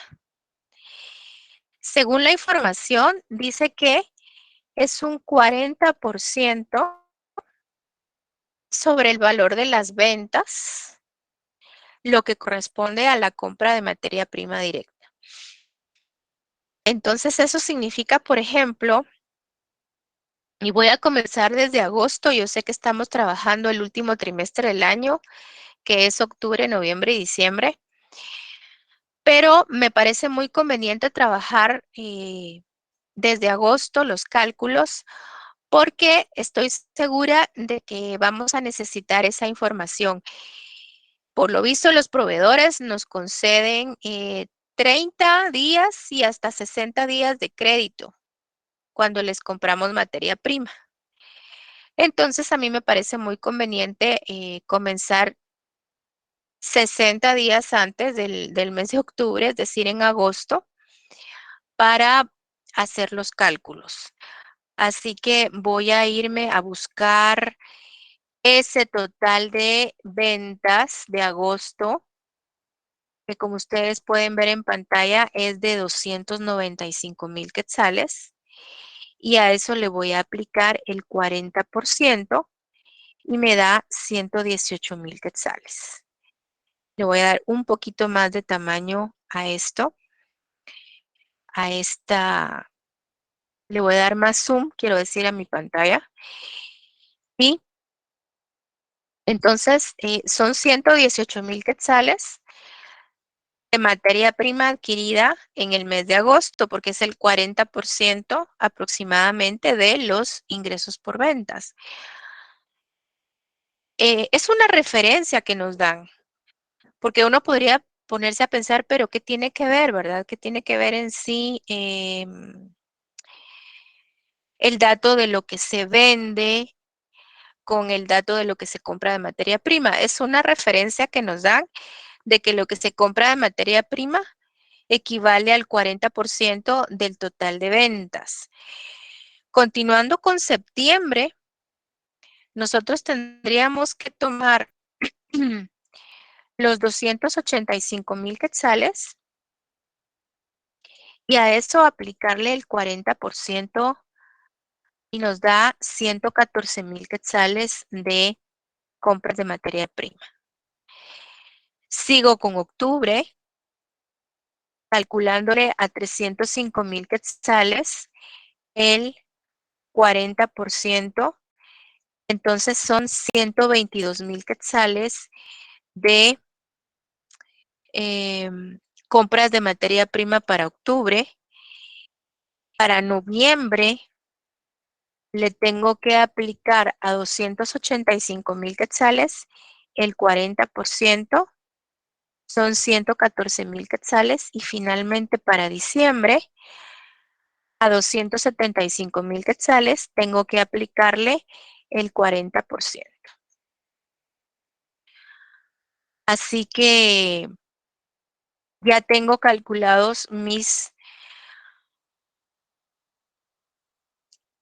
S1: Según la información, dice que es un 40% sobre el valor de las ventas, lo que corresponde a la compra de materia prima directa. Entonces, eso significa, por ejemplo, y voy a comenzar desde agosto, yo sé que estamos trabajando el último trimestre del año, que es octubre, noviembre y diciembre, pero me parece muy conveniente trabajar desde agosto los cálculos porque estoy segura de que vamos a necesitar esa información. Por lo visto, los proveedores nos conceden 30 días y hasta 60 días de crédito cuando les compramos materia prima. Entonces, a mí me parece muy conveniente comenzar 60 días antes del mes de octubre, es decir, en agosto, para hacer los cálculos. Así que voy a irme a buscar ese total de ventas de agosto que como ustedes pueden ver en pantalla es de 295,000 quetzales. Y a eso le voy a aplicar el 40% y me da 118,000 quetzales. Le voy a dar un poquito más de tamaño a esto. A esta, le voy a dar más zoom, quiero decir, a mi pantalla. Y entonces son 118,000 quetzales de materia prima adquirida en el mes de agosto, porque es el 40% aproximadamente de los ingresos por ventas. Es una referencia que nos dan, porque uno podría ponerse a pensar, pero ¿qué tiene que ver, verdad? ¿Qué tiene que ver en sí el dato de lo que se vende con el dato de lo que se compra de materia prima? Es una referencia que nos dan de que lo que se compra de materia prima equivale al 40% del total de ventas. Continuando con septiembre, nosotros tendríamos que tomar los 285,000 quetzales y a eso aplicarle el 40% y nos da 114,000 quetzales de compras de materia prima. Sigo con octubre, calculándole a 305,000 quetzales el 40%, entonces son 122,000 quetzales de compras de materia prima para octubre. Para noviembre le tengo que aplicar a 285,000 quetzales el 40%, son 114,000 quetzales. Y finalmente para diciembre, a 275,000 quetzales tengo que aplicarle el 40%. Así que ya tengo calculados mis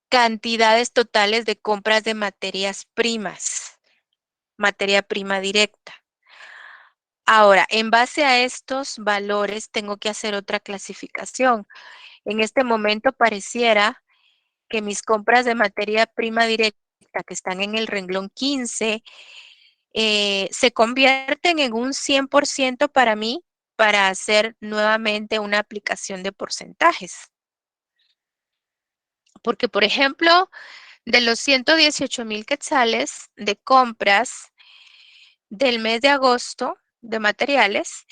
S1: cantidades totales de compras de materias primas, materia prima directa. Ahora, en base a estos valores, tengo que hacer otra clasificación. En este momento pareciera que mis compras de materia prima directa que están en el renglón 15 se convierten en un 100% para mí para hacer nuevamente una aplicación de porcentajes. Porque, por ejemplo, de los 118,000 quetzales de compras del mes de agosto de materiales,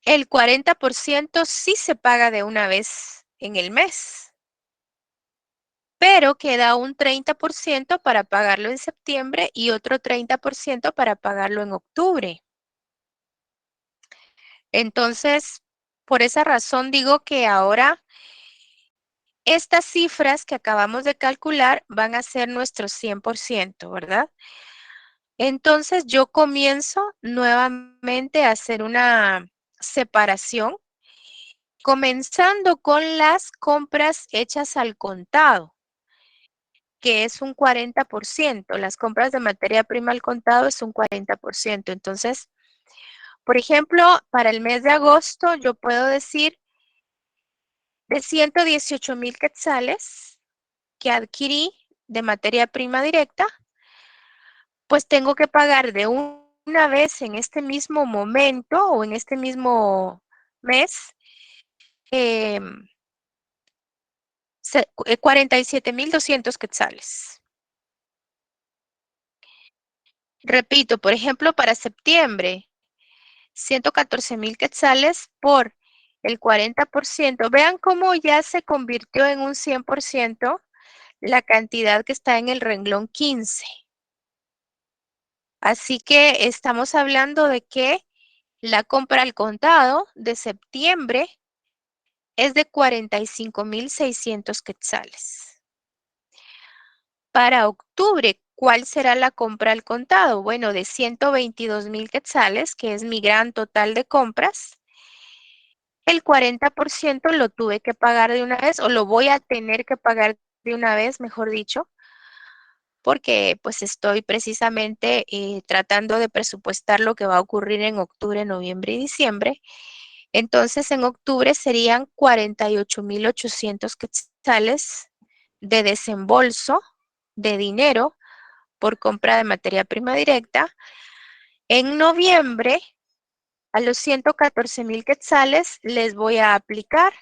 S1: el 40% sí se paga de una vez en el mes, pero queda un 30% para pagarlo en septiembre y otro 30% para pagarlo en octubre. Entonces, por esa razón digo que ahora estas cifras que acabamos de calcular van a ser nuestro 100%, ¿verdad? Entonces yo comienzo nuevamente a hacer una separación, comenzando con las compras hechas al contado, que es un 40%. Las compras de materia prima al contado es un 40%. Entonces, por ejemplo, para el mes de agosto yo puedo decir de 118,000 quetzales que adquirí de materia prima directa, pues tengo que pagar de una vez en este mismo momento o en este mismo mes 47,200 quetzales. Repito, por ejemplo, para septiembre, 114,000 quetzales por el 40%. Vean cómo ya se convirtió en un 100% la cantidad que está en el renglón 15. Así que estamos hablando de que la compra al contado de septiembre es de 45,600 quetzales. Para octubre, ¿cuál será la compra al contado? Bueno, de 122,000 quetzales, que es mi gran total de compras. El 40% lo tuve que pagar de una vez, o lo voy a tener que pagar de una vez, mejor dicho, porque pues estoy precisamente tratando de presupuestar lo que va a ocurrir en octubre, noviembre y diciembre. Entonces, en octubre serían 48,800 quetzales de desembolso de dinero por compra de materia prima directa. En noviembre, a los 114,000 quetzales les voy a aplicar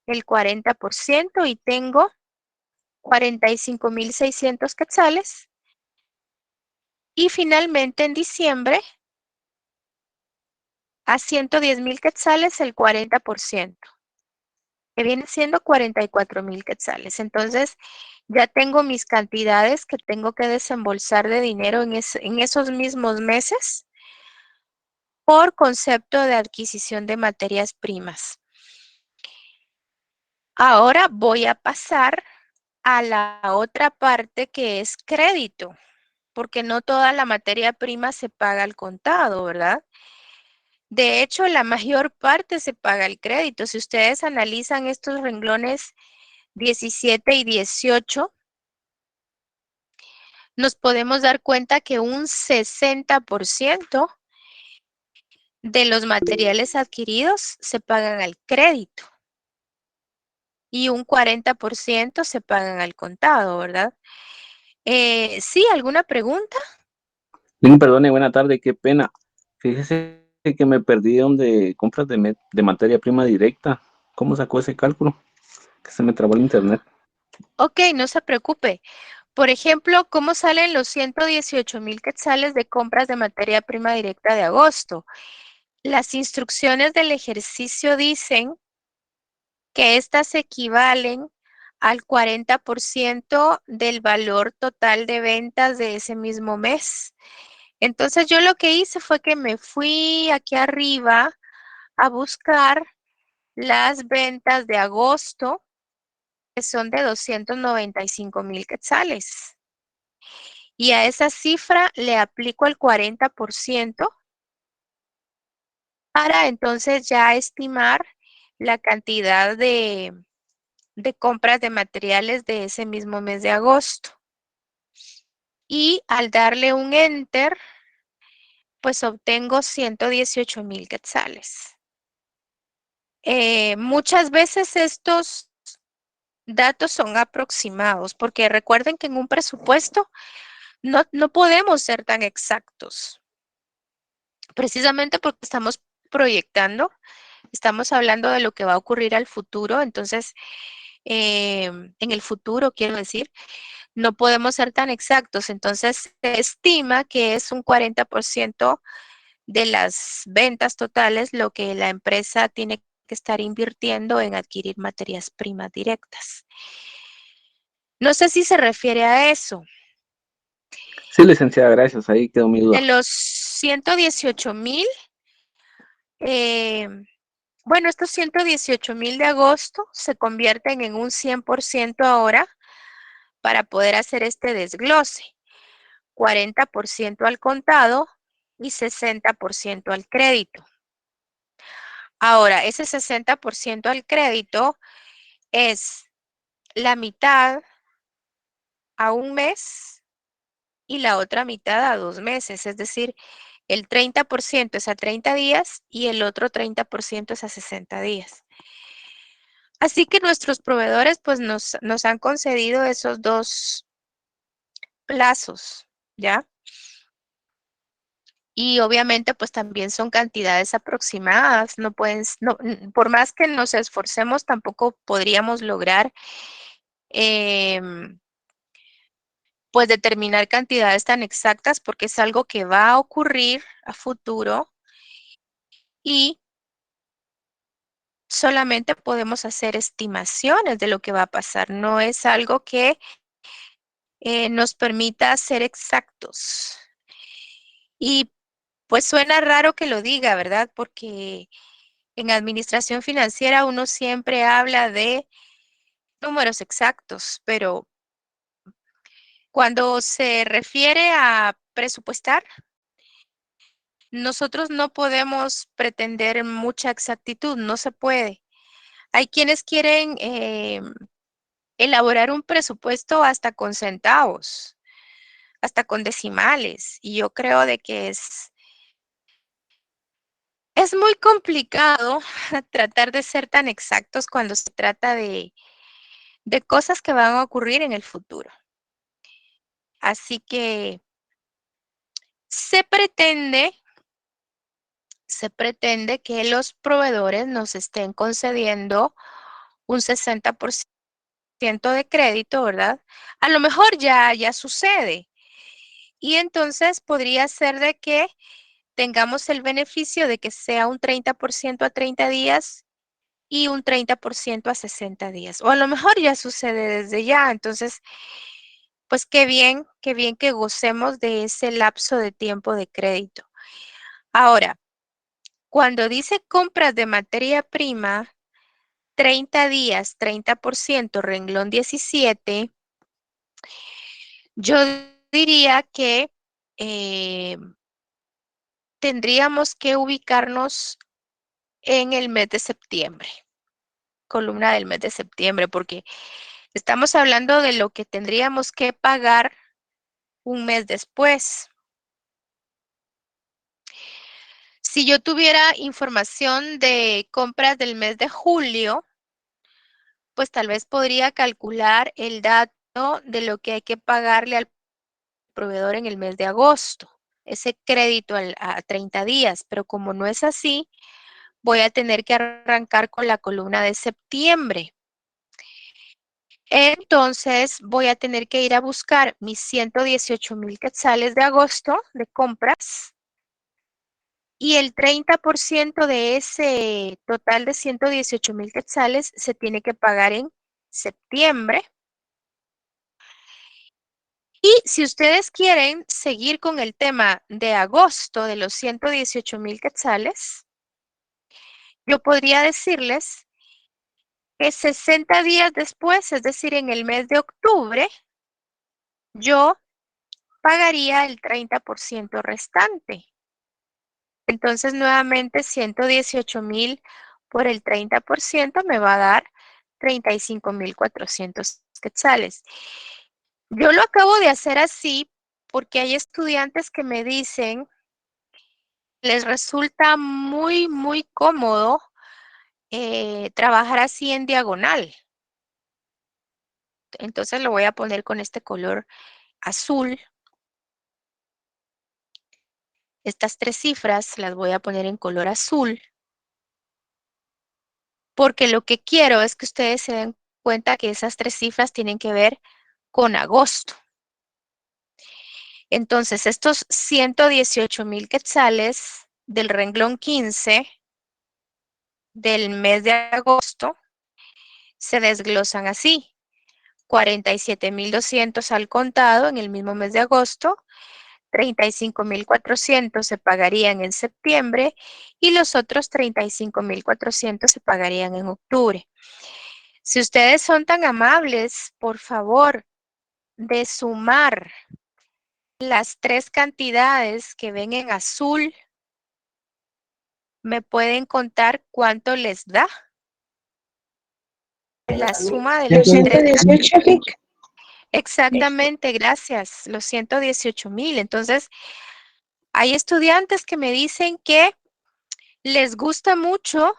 S1: el 40% y tengo 45,600 quetzales. Y finalmente en diciembre, a 110,000 quetzales el 40%, que viene siendo 44,000 quetzales. Entonces, ya tengo mis cantidades que tengo que desembolsar de dinero en esos mismos meses por concepto de adquisición de materias primas. Ahora voy a pasar a la otra parte que es crédito, porque no toda la materia prima se paga al contado, ¿verdad? De hecho, la mayor parte se paga al crédito. Si ustedes analizan estos renglones 17 y 18, nos podemos dar cuenta que un 60% de los materiales adquiridos se pagan al crédito y un 40% se pagan al contado, ¿verdad? ¿Sí? ¿Alguna pregunta?
S5: Perdone, buena tarde, qué pena. Fíjese que me perdí donde compras de materia prima directa. ¿Cómo sacó ese cálculo? Que se me trabó el internet.
S1: Ok, no se preocupe. Por ejemplo, ¿cómo salen los 118,000 quetzales de compras de materia prima directa de agosto? Las instrucciones del ejercicio dicen que estas equivalen al 40% del valor total de ventas de ese mismo mes. Entonces yo lo que hice fue que me fui aquí arriba a buscar las ventas de agosto, que son de 295,000 quetzales. Y a esa cifra le aplico el 40% para entonces ya estimar la cantidad de compras de materiales de ese mismo mes de agosto. Y al darle un enter, pues obtengo 118,000 quetzales. Muchas veces estos datos son aproximados, porque recuerden que en un presupuesto no podemos ser tan exactos, precisamente porque estamos proyectando, estamos hablando de lo que va a ocurrir al futuro, entonces, en el futuro, quiero decir, no podemos ser tan exactos, entonces se estima que es un 40% de las ventas totales lo que la empresa tiene que estar invirtiendo en adquirir materias primas directas. No sé si se refiere a eso.
S5: Sí, licenciada, gracias. Ahí quedó mi
S1: De
S5: duda.
S1: los 118,000, bueno, estos 118,000 de agosto se convierten en un 100% ahora para poder hacer este desglose. 40% al contado y 60% al crédito. Ahora, ese 60% al crédito es la mitad a un mes y la otra mitad a 2 meses, es decir, el 30% es a 30 días y el otro 30% es a 60 días. Así que nuestros proveedores pues nos han concedido esos dos plazos, ¿ya? Y obviamente pues también son cantidades aproximadas, no pueden, no, por más que nos esforcemos tampoco podríamos lograr pues determinar cantidades tan exactas porque es algo que va a ocurrir a futuro y solamente podemos hacer estimaciones de lo que va a pasar, no es algo que nos permita ser exactos. Y pues suena raro que lo diga, ¿verdad? Porque en administración financiera uno siempre habla de números exactos, pero cuando se refiere a presupuestar, nosotros no podemos pretender mucha exactitud, no se puede. Hay quienes quieren elaborar un presupuesto hasta con centavos. hasta con decimales. Y yo creo de que es muy complicado tratar de ser tan exactos cuando se trata de cosas que van a ocurrir en el futuro. Así que se pretende que los proveedores nos estén concediendo un 60% de crédito, ¿verdad? A lo mejor ya sucede. Y entonces podría ser de que tengamos el beneficio de que sea un 30% a 30 días y un 30% a 60 días. O a lo mejor ya sucede desde ya. Entonces, pues qué bien que gocemos de ese lapso de tiempo de crédito. Ahora, cuando dice compras de materia prima, 30 días, 30%, renglón 17, yo diría que tendríamos que ubicarnos en el mes de septiembre, columna del mes de septiembre, porque estamos hablando de lo que tendríamos que pagar un mes después. Si yo tuviera información de compras del mes de julio, pues tal vez podría calcular el dato de lo que hay que pagarle al proveedor en el mes de agosto, ese crédito a 30 días, pero como no es así, voy a tener que arrancar con la columna de septiembre. Entonces voy a tener que ir a buscar mis 118,000 quetzales de agosto de compras y el 30% de ese total de 118,000 quetzales se tiene que pagar en septiembre. Y si ustedes quieren seguir con el tema de agosto de los 118,000 quetzales, yo podría decirles que 60 días después, es decir, en el mes de octubre, yo pagaría el 30% restante. Entonces, nuevamente, 118,000 por el 30% me va a dar 35,400 quetzales. Yo lo acabo de hacer así porque hay estudiantes que me dicen les resulta muy, muy cómodo trabajar así en diagonal. Entonces lo voy a poner con este color azul. Estas 3 cifras las voy a poner en color azul. Porque lo que quiero es que ustedes se den cuenta que esas 3 cifras tienen que ver con agosto. Entonces, estos 118,000 quetzales del renglón 15 del mes de agosto se desglosan así. 47,200 al contado en el mismo mes de agosto, 35,400 se pagarían en septiembre y los otros 35,400 se pagarían en octubre. Si ustedes son tan amables, por favor, de sumar las 3 cantidades que ven en azul, ¿me pueden contar cuánto les da? La suma de
S6: Los
S1: las 3.
S6: 118, Rick.
S1: Exactamente, gracias. Los 118,000. Entonces, hay estudiantes que me dicen que les gusta mucho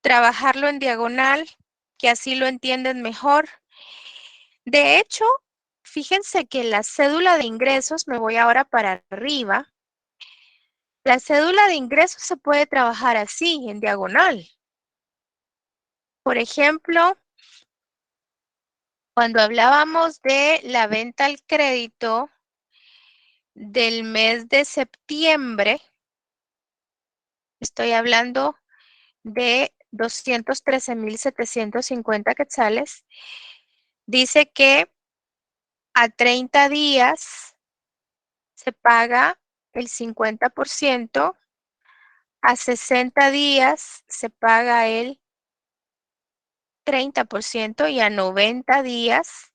S1: trabajarlo en diagonal, que así lo entienden mejor. De hecho, fíjense que la cédula de ingresos, me voy ahora para arriba, la cédula de ingresos se puede trabajar así, en diagonal. Por ejemplo, cuando hablábamos de la venta al crédito del mes de septiembre, estoy hablando de 213,750 quetzales, dice que a 30 días se paga el 50%, a 60 días se paga el 30% y a 90 días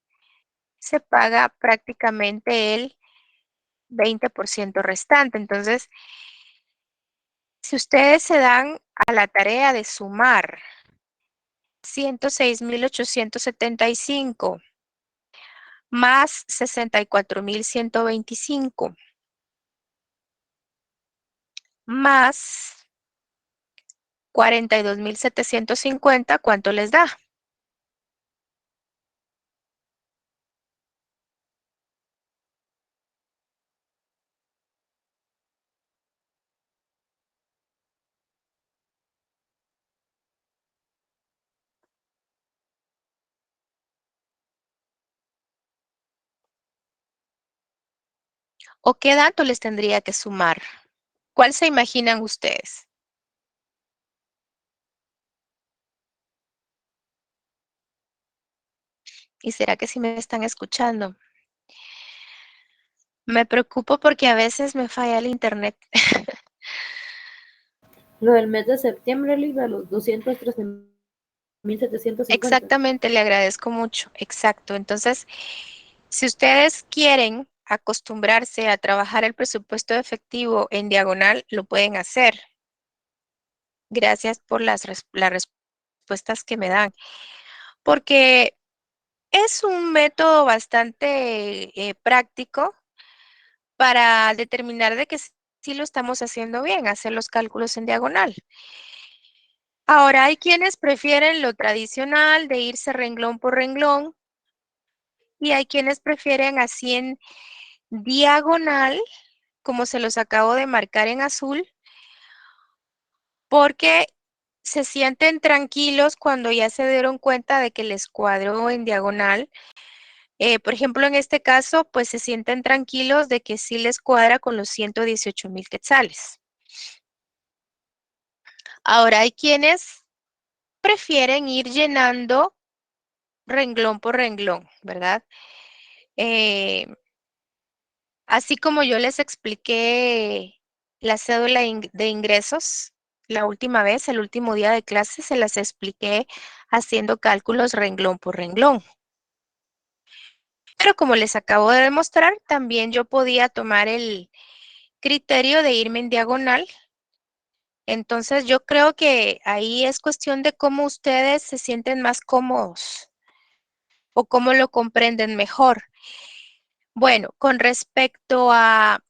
S1: se paga prácticamente el 20% restante. Entonces, si ustedes se dan a la tarea de sumar 106,875 más 64,125 más 42,750, ¿cuánto les da? ¿O qué dato les tendría que sumar? ¿Cuál se imaginan ustedes? ¿Y será que sí me están escuchando? Me preocupo porque a veces me falla el internet.
S4: Lo del mes de septiembre, Lisa, los 213,750.
S1: Exactamente, le agradezco mucho. Exacto. Entonces, si ustedes quieren acostumbrarse a trabajar el presupuesto efectivo en diagonal, lo pueden hacer. Gracias por las respuestas que me dan, porque es un método bastante práctico para determinar de que sí lo estamos haciendo bien, hacer los cálculos en diagonal. Ahora, hay quienes prefieren lo tradicional de irse renglón por renglón y hay quienes prefieren así en diagonal, como se los acabo de marcar en azul, porque se sienten tranquilos cuando ya se dieron cuenta de que les cuadró en diagonal. Por ejemplo, en este caso, pues se sienten tranquilos de que sí les cuadra con los 118,000 quetzales. Ahora hay quienes prefieren ir llenando renglón por renglón, ¿verdad? Eh, Así como yo les expliqué la cédula de ingresos la última vez, el último día de clase, se las expliqué haciendo cálculos renglón por renglón. Pero como les acabo de demostrar, también yo podía tomar el criterio de irme en diagonal. Entonces yo creo que ahí es cuestión de cómo ustedes se sienten más cómodos o cómo lo comprenden mejor. Bueno, con respecto al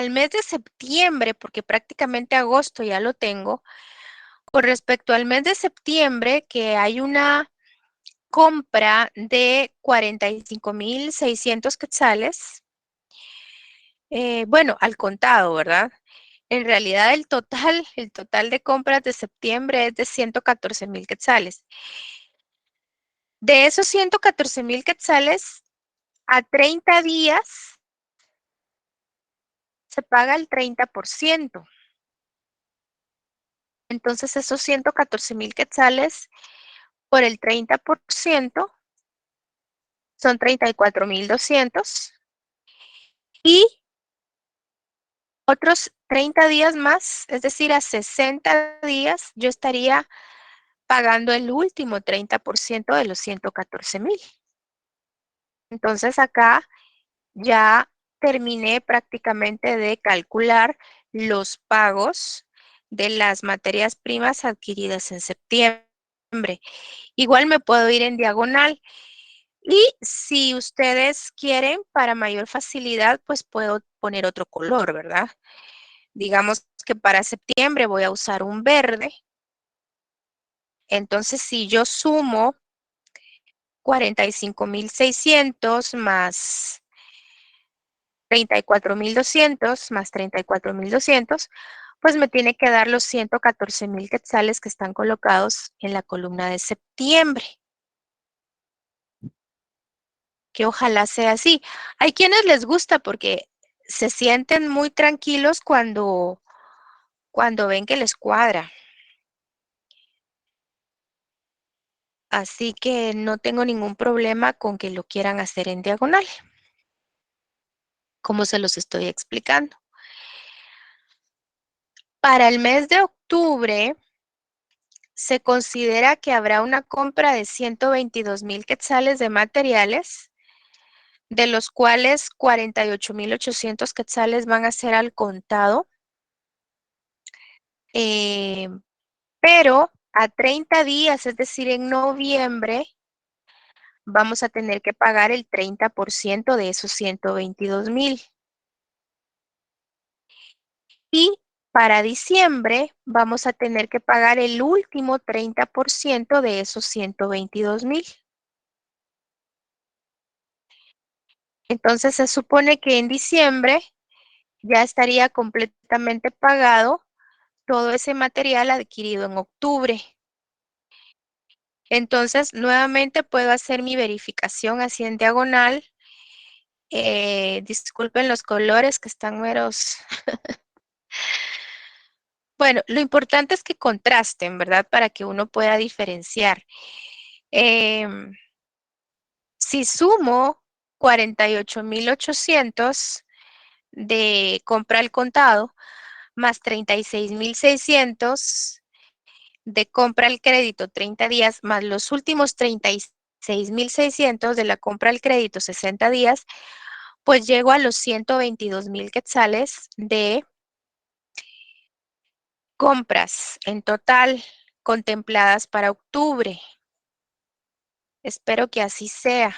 S1: mes de septiembre, porque prácticamente agosto ya lo tengo, con respecto al mes de septiembre, que hay una compra de 45,600 quetzales, bueno, al contado, ¿verdad? En realidad el total de compras de septiembre es de 114,000 quetzales. De esos 114,000 quetzales, a 30 días se paga el 30%. Entonces, esos 114,000 quetzales por el 30% son 34,200 y otros 30 días más, es decir, a 60 días, yo estaría pagando el último 30% de los 114,000. Entonces, acá ya terminé prácticamente de calcular los pagos de las materias primas adquiridas en septiembre. Igual me puedo ir en diagonal. Y si ustedes quieren, para mayor facilidad, pues puedo poner otro color, ¿verdad? Digamos que para septiembre voy a usar un verde. Entonces, si yo sumo 45,600 más 34,200 más 34,200, pues me tiene que dar los 114,000 quetzales que están colocados en la columna de septiembre. Que ojalá sea así. Hay quienes les gusta porque se sienten muy tranquilos cuando ven que les cuadra. Así que no tengo ningún problema con que lo quieran hacer en diagonal, como se los estoy explicando. Para el mes de octubre, se considera que habrá una compra de 122,000 quetzales de materiales, de los cuales 48,800 quetzales van a ser al contado. Pero a 30 días, es decir, en noviembre, vamos a tener que pagar el 30% de esos 122,000. Y para diciembre vamos a tener que pagar el último 30% de esos 122,000. Entonces se supone que en diciembre ya estaría completamente pagado todo ese material adquirido en octubre. Entonces, nuevamente puedo hacer mi verificación así en diagonal. Disculpen los colores que están meros. Bueno, lo importante es que contrasten, ¿verdad? Para que uno pueda diferenciar. Si sumo 48,800 de compra al contado, más 36,600 de compra al crédito 30 días, más los últimos 36,600 de la compra al crédito 60 días, pues llego a los 122,000 quetzales de compras en total contempladas para octubre. Espero que así sea.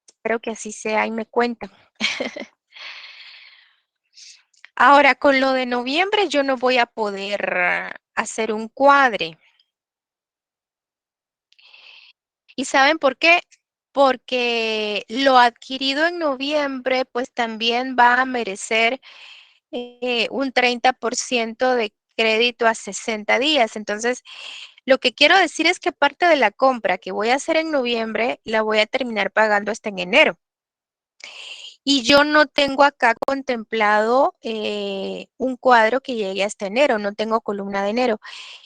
S1: Espero que así sea y me cuentan. Ahora, con lo de noviembre yo no voy a poder hacer un cuadre. ¿Y saben por qué? Porque lo adquirido en noviembre, pues también va a merecer un 30% de crédito a 60 días. Entonces, lo que quiero decir es que parte de la compra que voy a hacer en noviembre la voy a terminar pagando hasta en enero. Y yo no tengo acá contemplado un cuadro que llegue hasta enero, no tengo columna de enero.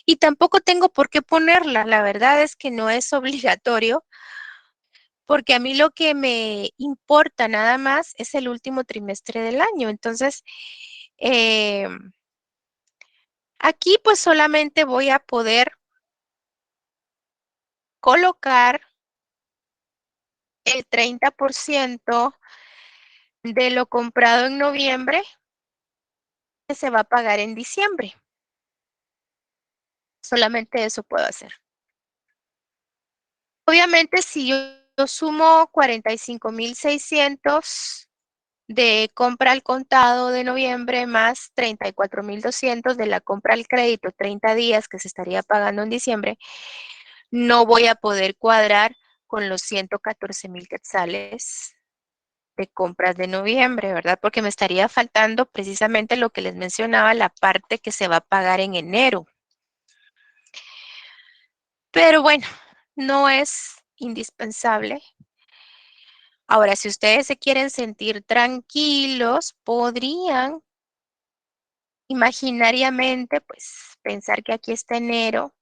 S1: Y tampoco tengo por qué ponerla, la verdad es que no es obligatorio, porque a mí lo que me importa nada más es el último trimestre del año. Entonces, eh, aquí pues solamente voy a poder colocar el 30% de lo comprado en noviembre que se va a pagar en diciembre. Solamente eso puedo hacer. Obviamente, si yo sumo 45,600 de compra al contado de noviembre más 34,200 de la compra al crédito 30 días que se estaría pagando en diciembre, no voy a poder cuadrar con los 114,000 quetzales de compras de noviembre, ¿verdad? Porque me estaría faltando precisamente lo que les mencionaba, la parte que se va a pagar en enero. Pero bueno, no es indispensable. Ahora, si ustedes se quieren sentir tranquilos, podrían imaginariamente, pues, pensar que aquí está enero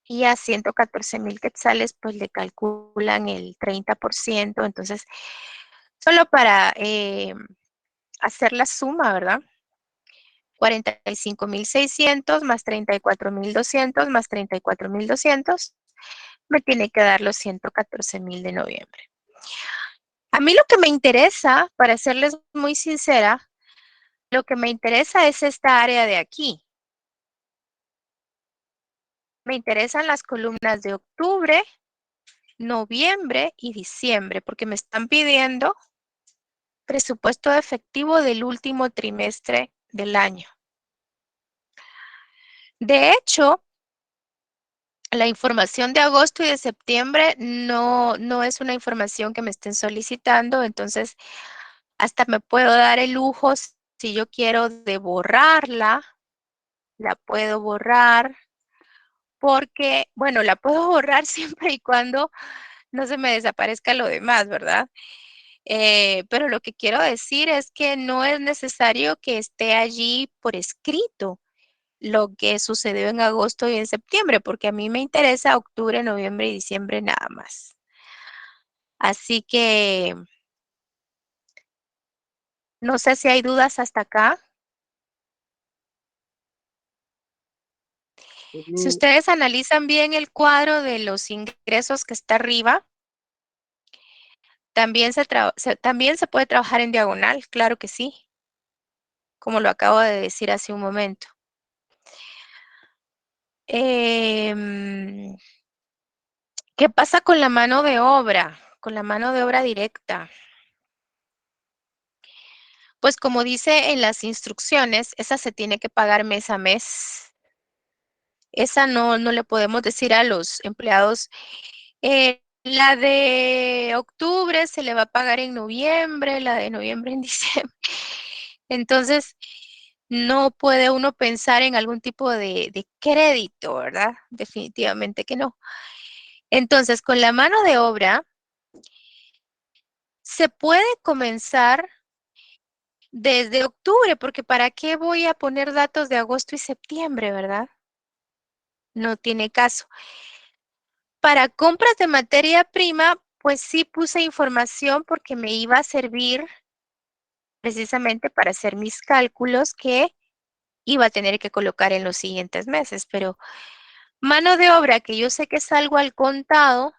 S1: y a 114,000 quetzales, pues, le calculan el 30%. Entonces, solo para hacer la suma, ¿verdad? 45,600 más 34,200 más 34,200 me tiene que dar los 114,000 de noviembre. A mí lo que me interesa, para serles muy sincera, lo que me interesa es esta área de aquí. Me interesan las columnas de octubre, noviembre y diciembre, porque me están pidiendo presupuesto efectivo del último trimestre del año. De hecho, la información de agosto y de septiembre no es una información que me estén solicitando, entonces hasta me puedo dar el lujo, si yo quiero, de borrarla, la puedo borrar, porque, bueno, la puedo borrar siempre y cuando no se me desaparezca lo demás, ¿verdad? Pero lo que quiero decir es que no es necesario que esté allí por escrito lo que sucedió en agosto y en septiembre, porque a mí me interesa octubre, noviembre y diciembre nada más. Así que no sé si hay dudas hasta acá. Si ustedes analizan bien el cuadro de los ingresos que está arriba, también se puede trabajar en diagonal, claro que sí, como lo acabo de decir hace un momento. ¿Qué pasa con la mano de obra? Con la mano de obra directa. Pues como dice en las instrucciones, esa se tiene que pagar mes a mes. Esa no le podemos decir a los empleados, la de octubre se le va a pagar en noviembre, la de noviembre en diciembre. Entonces, no puede uno pensar en algún tipo de crédito, ¿verdad? Definitivamente que no. Entonces, con la mano de obra, se puede comenzar desde octubre, porque ¿para qué voy a poner datos de agosto y septiembre, verdad? No tiene caso. Para compras de materia prima, pues sí puse información porque me iba a servir precisamente para hacer mis cálculos que iba a tener que colocar en los siguientes meses, pero mano de obra que yo sé que es algo al contado,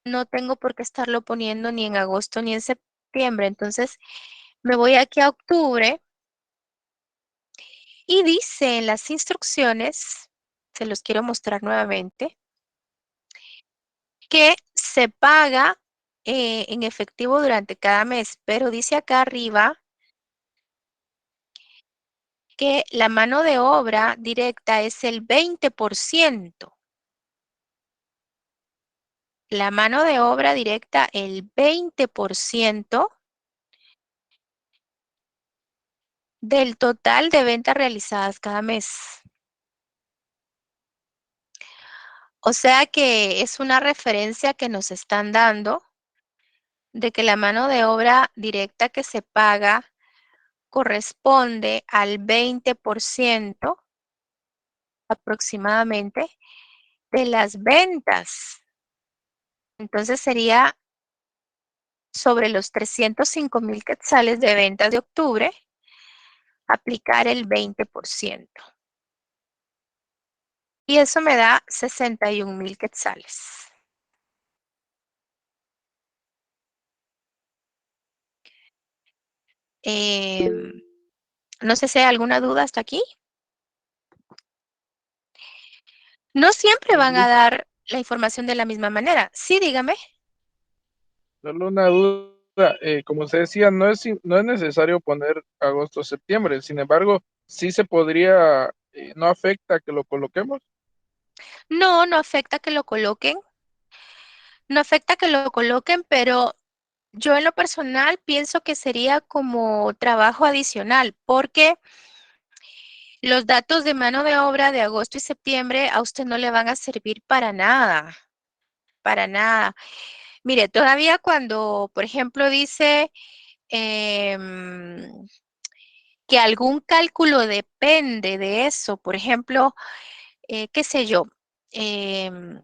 S1: no tengo por qué estarlo poniendo ni en agosto ni en septiembre. Entonces, me voy aquí a octubre y dice en las instrucciones, se los quiero mostrar nuevamente, que se paga en efectivo durante cada mes, pero dice acá arriba que la mano de obra directa es el 20%. La mano de obra directa, el 20% del total de ventas realizadas cada mes. O sea que es una referencia que nos están dando de que la mano de obra directa que se paga corresponde al 20% aproximadamente de las ventas. Entonces sería sobre los 305,000 quetzales de ventas de octubre, aplicar el 20%. Y eso me da 61,000 quetzales. No sé si hay alguna duda hasta aquí. No siempre van a dar la información de la misma manera. Sí, dígame.
S6: Solo una duda, como usted decía, no es necesario poner agosto o septiembre, sin embargo, sí se podría, no afecta que lo coloquemos.
S1: No, no afecta que lo coloquen. No afecta que lo coloquen, pero yo en lo personal pienso que sería como trabajo adicional, porque los datos de mano de obra de agosto y septiembre a usted no le van a servir para nada, para nada. Mire, todavía cuando, por ejemplo, dice que algún cálculo depende de eso, por ejemplo, qué sé yo, em,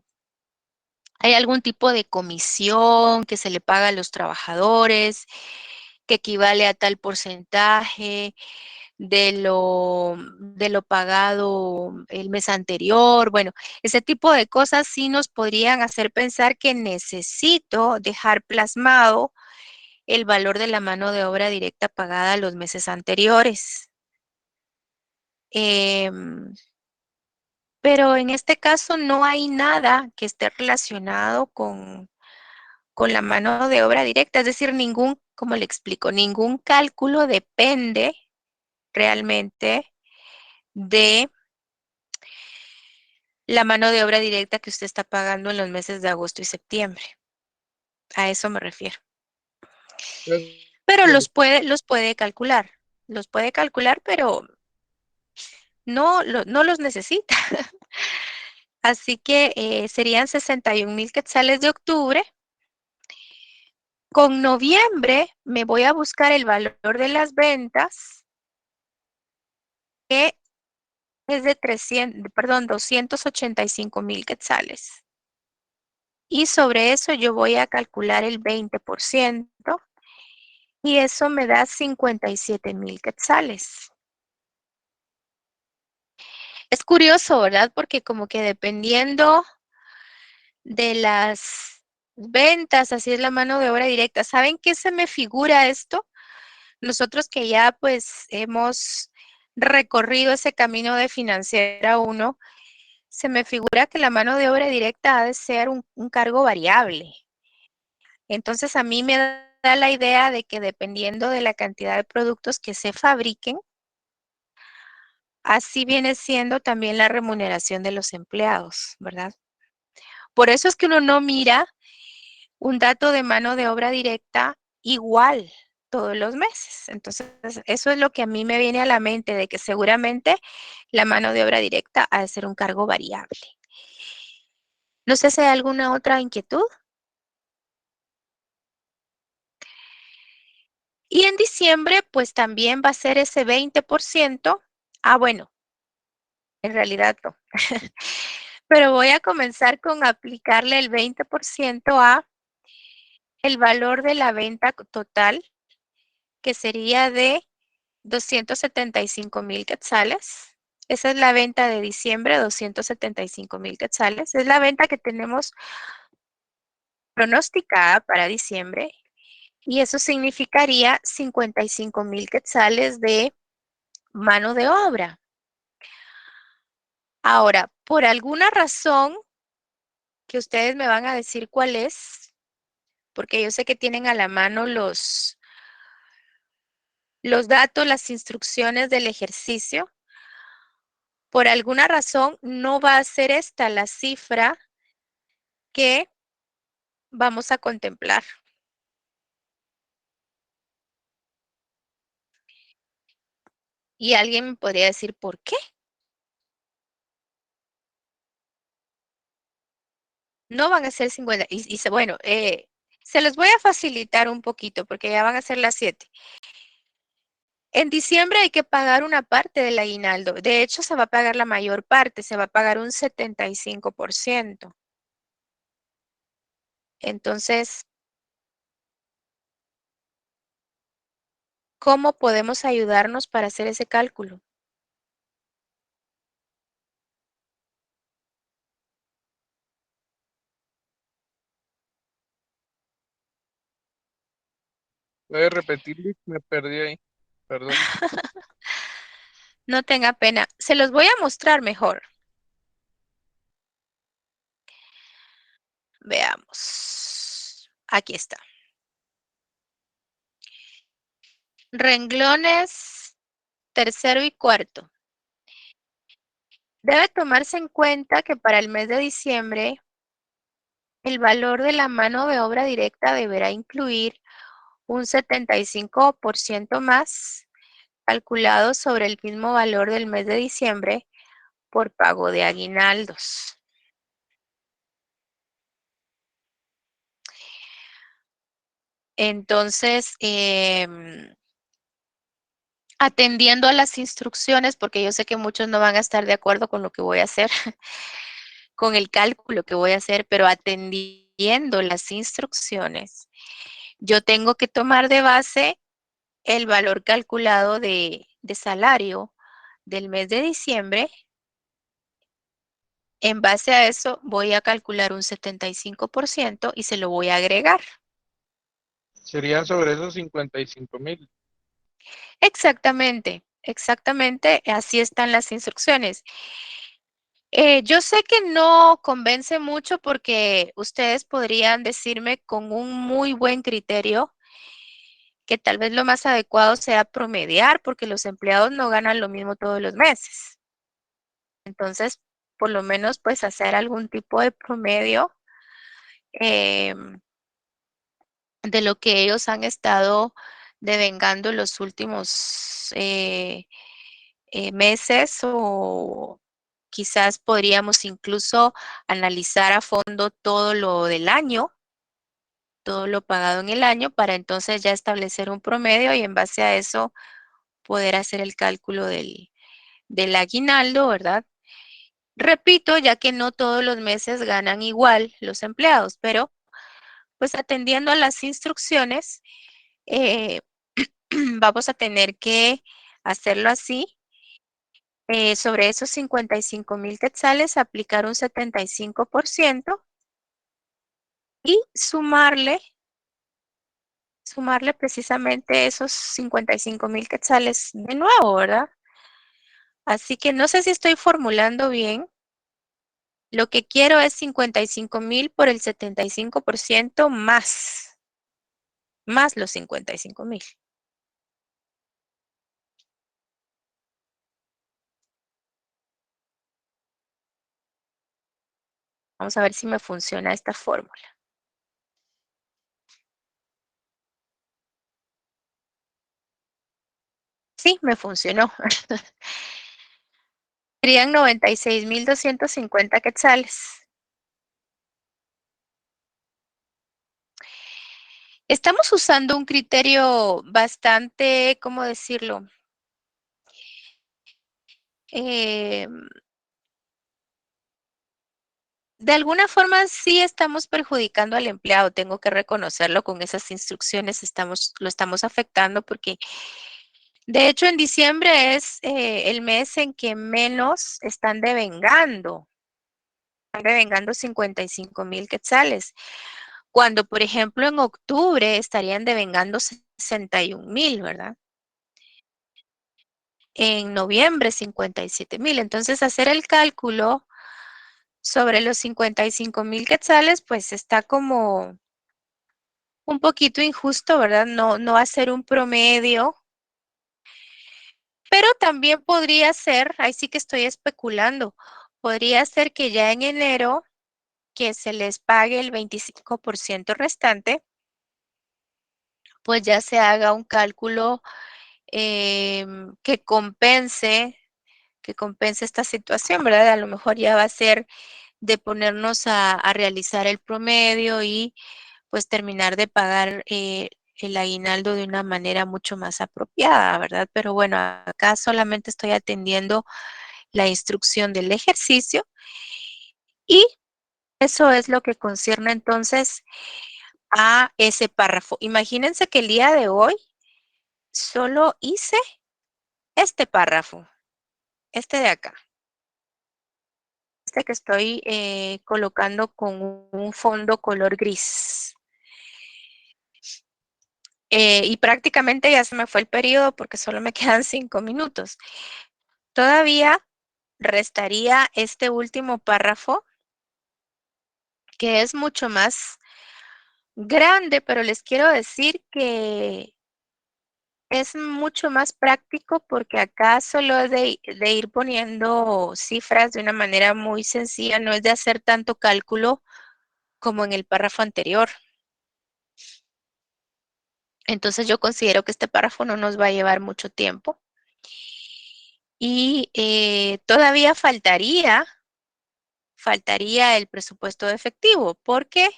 S1: hay algún tipo de comisión que se le paga a los trabajadores, que equivale a tal porcentaje de lo pagado el mes anterior. Bueno, ese tipo de cosas sí nos podrían hacer pensar que necesito dejar plasmado el valor de la mano de obra directa pagada los meses anteriores. Pero en este caso no hay nada que esté relacionado con la mano de obra directa, es decir, como le explico, ningún cálculo depende realmente de la mano de obra directa que usted está pagando en los meses de agosto y septiembre. A eso me refiero. Pero los puede calcular, pero no los necesita. Así que serían 61,000 quetzales de octubre. Con noviembre me voy a buscar el valor de las ventas, que es de 285,000 quetzales. Y sobre eso yo voy a calcular el 20% y eso me da 57,000 quetzales. Es curioso, ¿verdad? Porque como que dependiendo de las ventas, así es la mano de obra directa. ¿Saben qué se me figura esto? Nosotros que ya pues hemos recorrido ese camino de Financiera 1, se me figura que la mano de obra directa ha de ser un cargo variable. Entonces a mí me da la idea de que dependiendo de la cantidad de productos que se fabriquen, así viene siendo también la remuneración de los empleados, ¿verdad? Por eso es que uno no mira un dato de mano de obra directa igual todos los meses. Entonces, eso es lo que a mí me viene a la mente, de que seguramente la mano de obra directa ha de ser un cargo variable. No sé si hay alguna otra inquietud. Y en diciembre, pues también va a ser ese 20%. Ah, bueno, en realidad no. Pero voy a comenzar con aplicarle el 20% a el valor de la venta total, que sería de 275,000 quetzales. Esa es la venta de diciembre, 275,000 quetzales. Es la venta que tenemos pronosticada para diciembre. Y eso significaría 55,000 quetzales de mano de obra. Ahora, por alguna razón que ustedes me van a decir cuál es, porque yo sé que tienen a la mano los datos, las instrucciones del ejercicio. Por alguna razón no va a ser esta la cifra que vamos a contemplar. Y alguien me podría decir, ¿por qué? No van a ser 50. Bueno, se los voy a facilitar un poquito porque ya van a ser las 7. En diciembre hay que pagar una parte del aguinaldo. De hecho, se va a pagar la mayor parte, se va a pagar un 75%. Entonces, ¿cómo podemos ayudarnos para hacer ese cálculo?
S6: ¿Puedes repetir? Me perdí ahí. Perdón.
S1: No tenga pena. Se los voy a mostrar mejor. Veamos. Aquí está. Renglones tercero y cuarto. Debe tomarse en cuenta que para el mes de diciembre, el valor de la mano de obra directa deberá incluir un 75% más, calculado sobre el mismo valor del mes de diciembre por pago de aguinaldos. Entonces, atendiendo a las instrucciones, porque yo sé que muchos no van a estar de acuerdo con lo que voy a hacer, con el cálculo que voy a hacer, pero atendiendo las instrucciones, yo tengo que tomar de base el valor calculado de salario del mes de diciembre. En base a eso voy a calcular un 75% y se lo voy a agregar.
S6: Serían sobre esos 55,000.
S1: Exactamente, exactamente, así están las instrucciones. Yo sé que no convence mucho porque ustedes podrían decirme con un muy buen criterio que tal vez lo más adecuado sea promediar porque los empleados no ganan lo mismo todos los meses. Entonces, por lo menos, pues hacer algún tipo de promedio de lo que ellos han estado devengando los últimos meses, o quizás podríamos incluso analizar a fondo todo lo del año, todo lo pagado en el año, para entonces ya establecer un promedio y en base a eso poder hacer el cálculo del aguinaldo, ¿verdad? Repito, ya que no todos los meses ganan igual los empleados, pero pues atendiendo a las instrucciones, eh, vamos a tener que hacerlo así. Sobre esos 55,000 quetzales, aplicar un 75% y sumarle precisamente esos 55,000 quetzales de nuevo, ¿verdad? Así que no sé si estoy formulando bien. Lo que quiero es 55,000 por el 75% más los 55,000. Vamos a ver si me funciona esta fórmula. Sí, me funcionó. Serían 96,250 quetzales. Estamos usando un criterio bastante, ¿cómo decirlo? De alguna forma sí estamos perjudicando al empleado, tengo que reconocerlo, con esas instrucciones lo estamos afectando porque de hecho en diciembre es el mes en que menos están devengando 55,000 quetzales, cuando por ejemplo en octubre estarían devengando 61,000, ¿verdad? En noviembre 57,000, entonces hacer el cálculo sobre los 55,000 quetzales pues está como un poquito injusto, ¿verdad? No hacer un promedio, pero también podría ser, ahí sí que estoy especulando, podría ser que ya en enero que se les pague el 25% restante, pues ya se haga un cálculo que compense esta situación, ¿verdad? A lo mejor ya va a ser de ponernos a realizar el promedio y pues terminar de pagar el aguinaldo de una manera mucho más apropiada, ¿verdad? Pero bueno, acá solamente estoy atendiendo la instrucción del ejercicio y eso es lo que concierne entonces a ese párrafo. Imagínense que el día de hoy solo hice este párrafo, este de acá, este que estoy colocando con un fondo color gris. Y prácticamente ya se me fue el periodo porque solo me quedan 5 minutos. Todavía restaría este último párrafo, que es mucho más grande, pero les quiero decir que es mucho más práctico porque acá solo es de ir poniendo cifras de una manera muy sencilla, no es de hacer tanto cálculo como en el párrafo anterior. Entonces yo considero que este párrafo no nos va a llevar mucho tiempo. Y todavía faltaría el presupuesto de efectivo, porque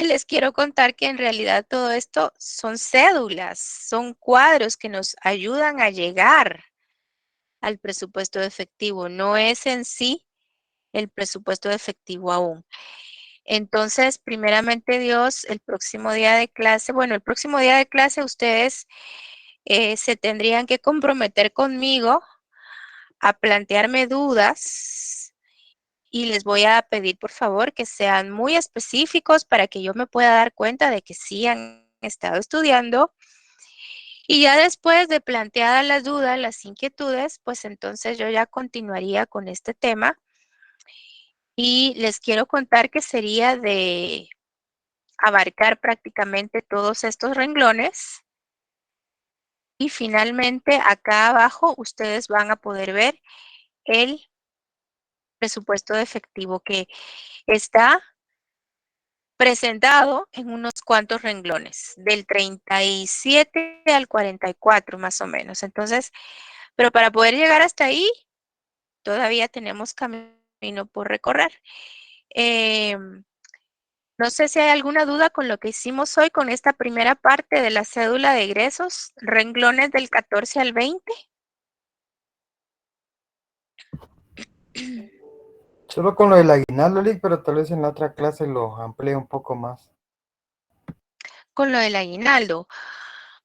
S1: les quiero contar que en realidad todo esto son cédulas, son cuadros que nos ayudan a llegar al presupuesto de efectivo, no es en sí el presupuesto de efectivo aún. Entonces, primeramente Dios, el próximo día de clase, ustedes se tendrían que comprometer conmigo a plantearme dudas y les voy a pedir por favor que sean muy específicos para que yo me pueda dar cuenta de que sí han estado estudiando. Y ya después de planteadas las dudas, las inquietudes, pues entonces yo ya continuaría con este tema y les quiero contar que sería de abarcar prácticamente todos estos renglones. Y finalmente acá abajo ustedes van a poder ver el presupuesto de efectivo que está presentado en unos cuantos renglones, del 37 al 44 más o menos. Entonces, pero para poder llegar hasta ahí, todavía tenemos camino por recorrer. No sé si hay alguna duda con lo que hicimos hoy con esta primera parte de la cédula de egresos, renglones del 14 al 20.
S7: Solo con lo del aguinaldo, Lick, pero tal vez en la otra clase lo amplíe un poco más.
S1: Con lo del aguinaldo.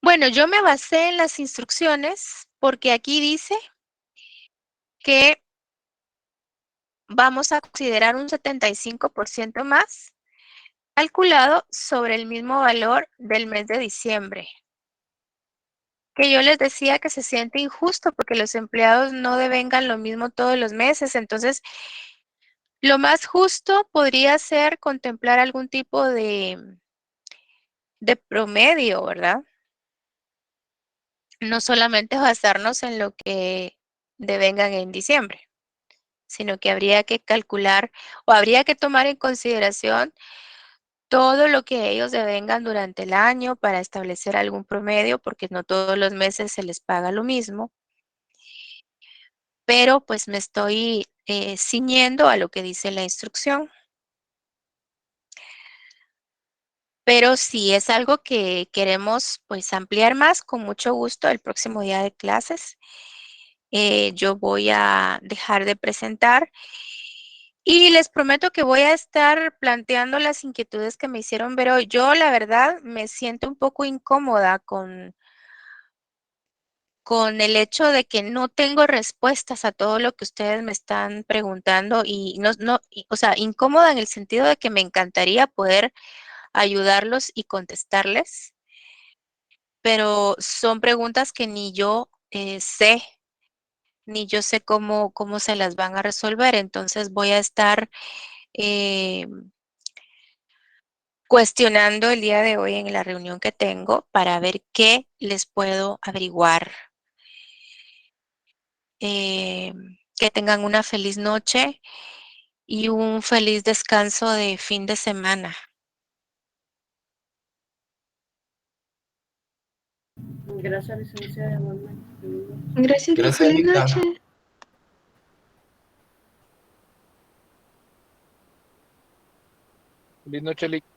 S1: Bueno, yo me basé en las instrucciones porque aquí dice que vamos a considerar un 75% más calculado sobre el mismo valor del mes de diciembre. Que yo les decía que se siente injusto porque los empleados no devengan lo mismo todos los meses. Entonces, Lo más justo podría ser contemplar algún tipo de promedio, ¿verdad? No solamente basarnos en lo que devengan en diciembre, sino que habría que calcular o habría que tomar en consideración todo lo que ellos devengan durante el año para establecer algún promedio, porque no todos los meses se les paga lo mismo. Pero pues me estoy ciñendo a lo que dice la instrucción. Pero si es algo que queremos pues ampliar más, con mucho gusto el próximo día de clases. Yo voy a dejar de presentar y les prometo que voy a estar planteando las inquietudes que me hicieron ver hoy. Yo, la verdad, me siento un poco incómoda con el hecho de que no tengo respuestas a todo lo que ustedes me están preguntando y o sea, incómoda en el sentido de que me encantaría poder ayudarlos y contestarles, pero son preguntas que ni yo sé, ni yo sé cómo se las van a resolver. Entonces voy a estar eh, cuestionando el día de hoy en la reunión que tengo para ver qué les puedo averiguar. Que tengan una feliz noche y un feliz descanso de fin de semana.
S4: Gracias, licenciada.
S8: Gracias, Liz.
S7: Gracias,
S8: Feliz
S7: Lita.
S8: noche.
S6: Feliz noche, Lick.